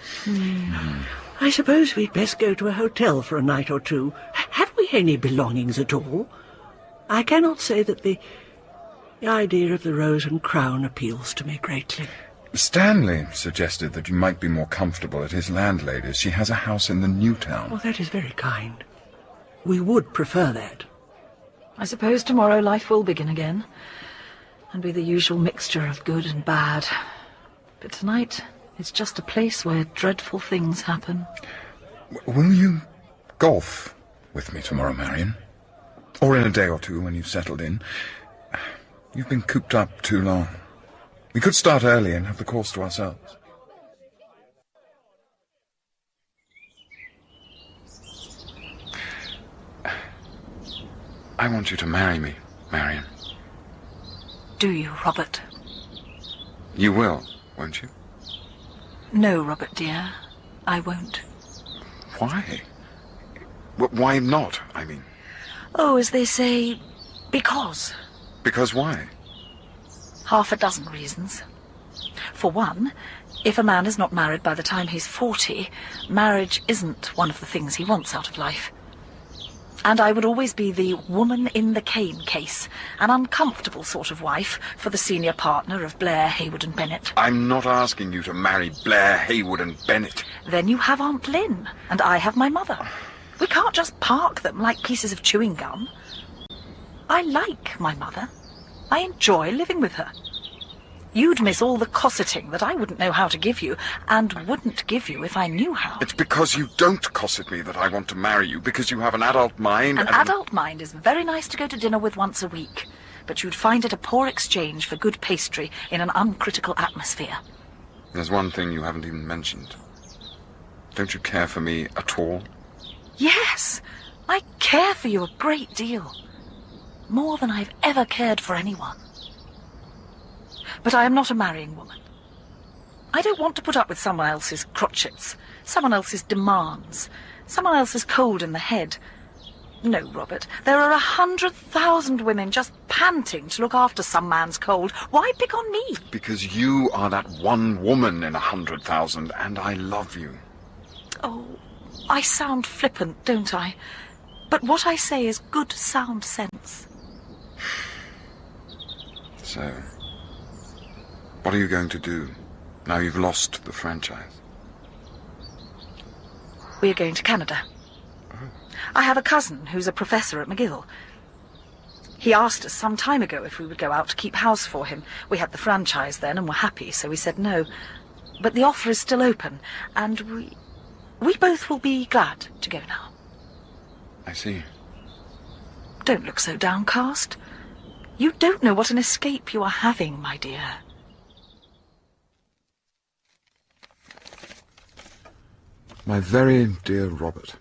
I suppose we'd best go to a hotel for a night or two. Have we any belongings at all? I cannot say that the idea of the Rose and Crown appeals to me greatly. Stanley suggested that you might be more comfortable at his landlady's. She has a house in the New Town. Oh, that is very kind. We would prefer that. I suppose tomorrow life will begin again, and be the usual mixture of good and bad. But tonight, it's just a place where dreadful things happen. Will you golf with me tomorrow, Marion? Or in a day or two when you've settled in? You've been cooped up too long. We could start early and have the course to ourselves. I want you to marry me, Marion. Do you, Robert? You will, won't you? No, Robert, dear, I won't. Why? Why not, I mean? Oh, as they say, because. Because why? Half a dozen reasons. For one, if a man is not married by the time he's 40, marriage isn't one of the things he wants out of life. And I would always be the woman in the cane case, an uncomfortable sort of wife for the senior partner of Blair, Hayward and Bennett. I'm not asking you to marry Blair, Hayward and Bennett. Then you have Aunt Lynn, and I have my mother. We can't just park them like pieces of chewing gum. I like my mother. I enjoy living with her. You'd miss all the cosseting that I wouldn't know how to give you, and wouldn't give you if I knew how. It's because you don't cosset me that I want to marry you, because you have an adult mind. An adult mind is very nice to go to dinner with once a week, but you'd find it a poor exchange for good pastry in an uncritical atmosphere. There's one thing you haven't even mentioned. Don't you care for me at all? Yes, I care for you a great deal. More than I've ever cared for anyone. But I am not a marrying woman. I don't want to put up with someone else's crotchets, someone else's demands, someone else's cold in the head. No, Robert, there are 100,000 women just panting to look after some man's cold. Why pick on me? Because you are that one woman in 100,000, and I love you. Oh, I sound flippant, don't I? But what I say is good, sound sense. So, what are you going to do now you've lost the franchise? We're going to Canada. Oh. I have a cousin who's a professor at McGill. He asked us some time ago if we would go out to keep house for him. We had the franchise then and were happy, so we said no. But the offer is still open, and we both will be glad to go now. I see. Don't look so downcast. You don't know what an escape you are having, my dear. My very dear Robert.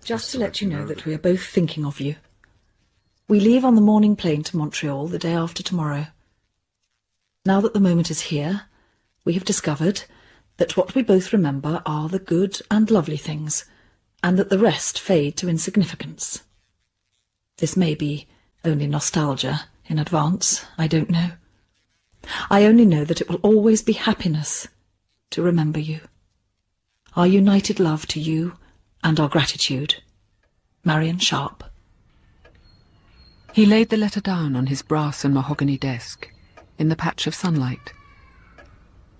Just to let you know that we are both thinking of you. We leave on the morning plane to Montreal the day after tomorrow. Now that the moment is here, we have discovered that what we both remember are the good and lovely things, and that the rest fade to insignificance. This may be only nostalgia in advance, I don't know. I only know that it will always be happiness to remember you. Our united love to you and our gratitude. Marion Sharp. He laid the letter down on his brass and mahogany desk, in the patch of sunlight.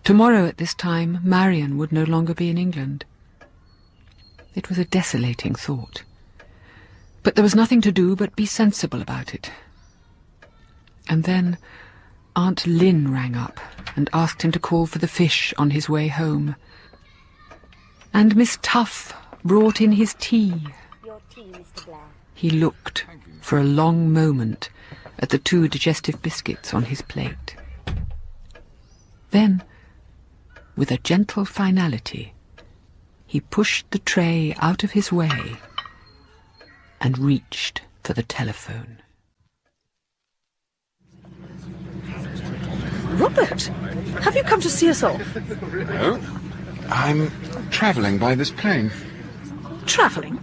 Tomorrow at this time, Marion would no longer be in England. It was a desolating thought. But there was nothing to do but be sensible about it. And then Aunt Lynn rang up and asked him to call for the fish on his way home. And Miss Tuff brought in his tea. Your tea, Mr. Blair. He looked for a long moment at the 2 digestive biscuits on his plate. Then, with a gentle finality, he pushed the tray out of his way and reached for the telephone. Robert, have you come to see us off? No, I'm travelling by this plane. Travelling?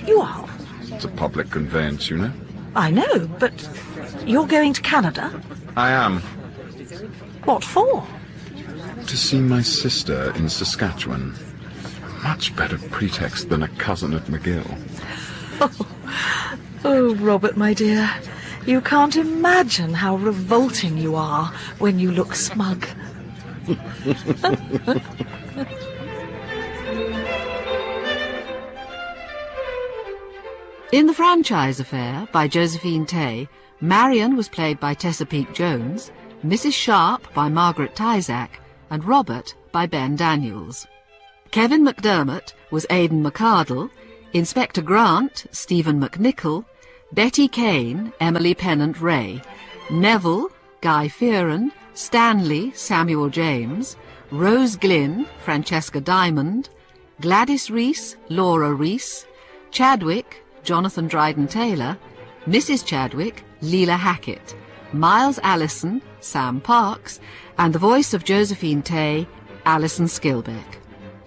You are? It's a public conveyance, you know. I know, but you're going to Canada? I am. What for? To see my sister in Saskatchewan. Much better pretext than a cousin at McGill. Oh, Robert, my dear, you can't imagine how revolting you are when you look smug. In The Franchise Affair by Josephine Tey, Marion was played by Tessa Peake-Jones, Mrs. Sharp by Margaret Tyzack, and Robert by Ben Daniels. Kevin McDermott was Aidan McCardle, Inspector Grant, Stephen McNichol, Betty Kane, Emily Pennant-Ray, Neville, Guy Fearon, Stanley, Samuel James, Rose Glynn, Francesca Diamond, Gladys Reese, Laura Reese, Chadwick, Jonathan Dryden-Taylor, Mrs. Chadwick, Leela Hackett, Miles Allison, Sam Parks, and the voice of Josephine Tey, Alison Skilbeck.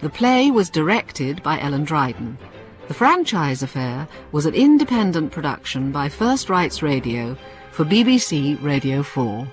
The play was directed by Ellen Dryden. The Franchise Affair was an independent production by First Rights Radio for BBC Radio 4.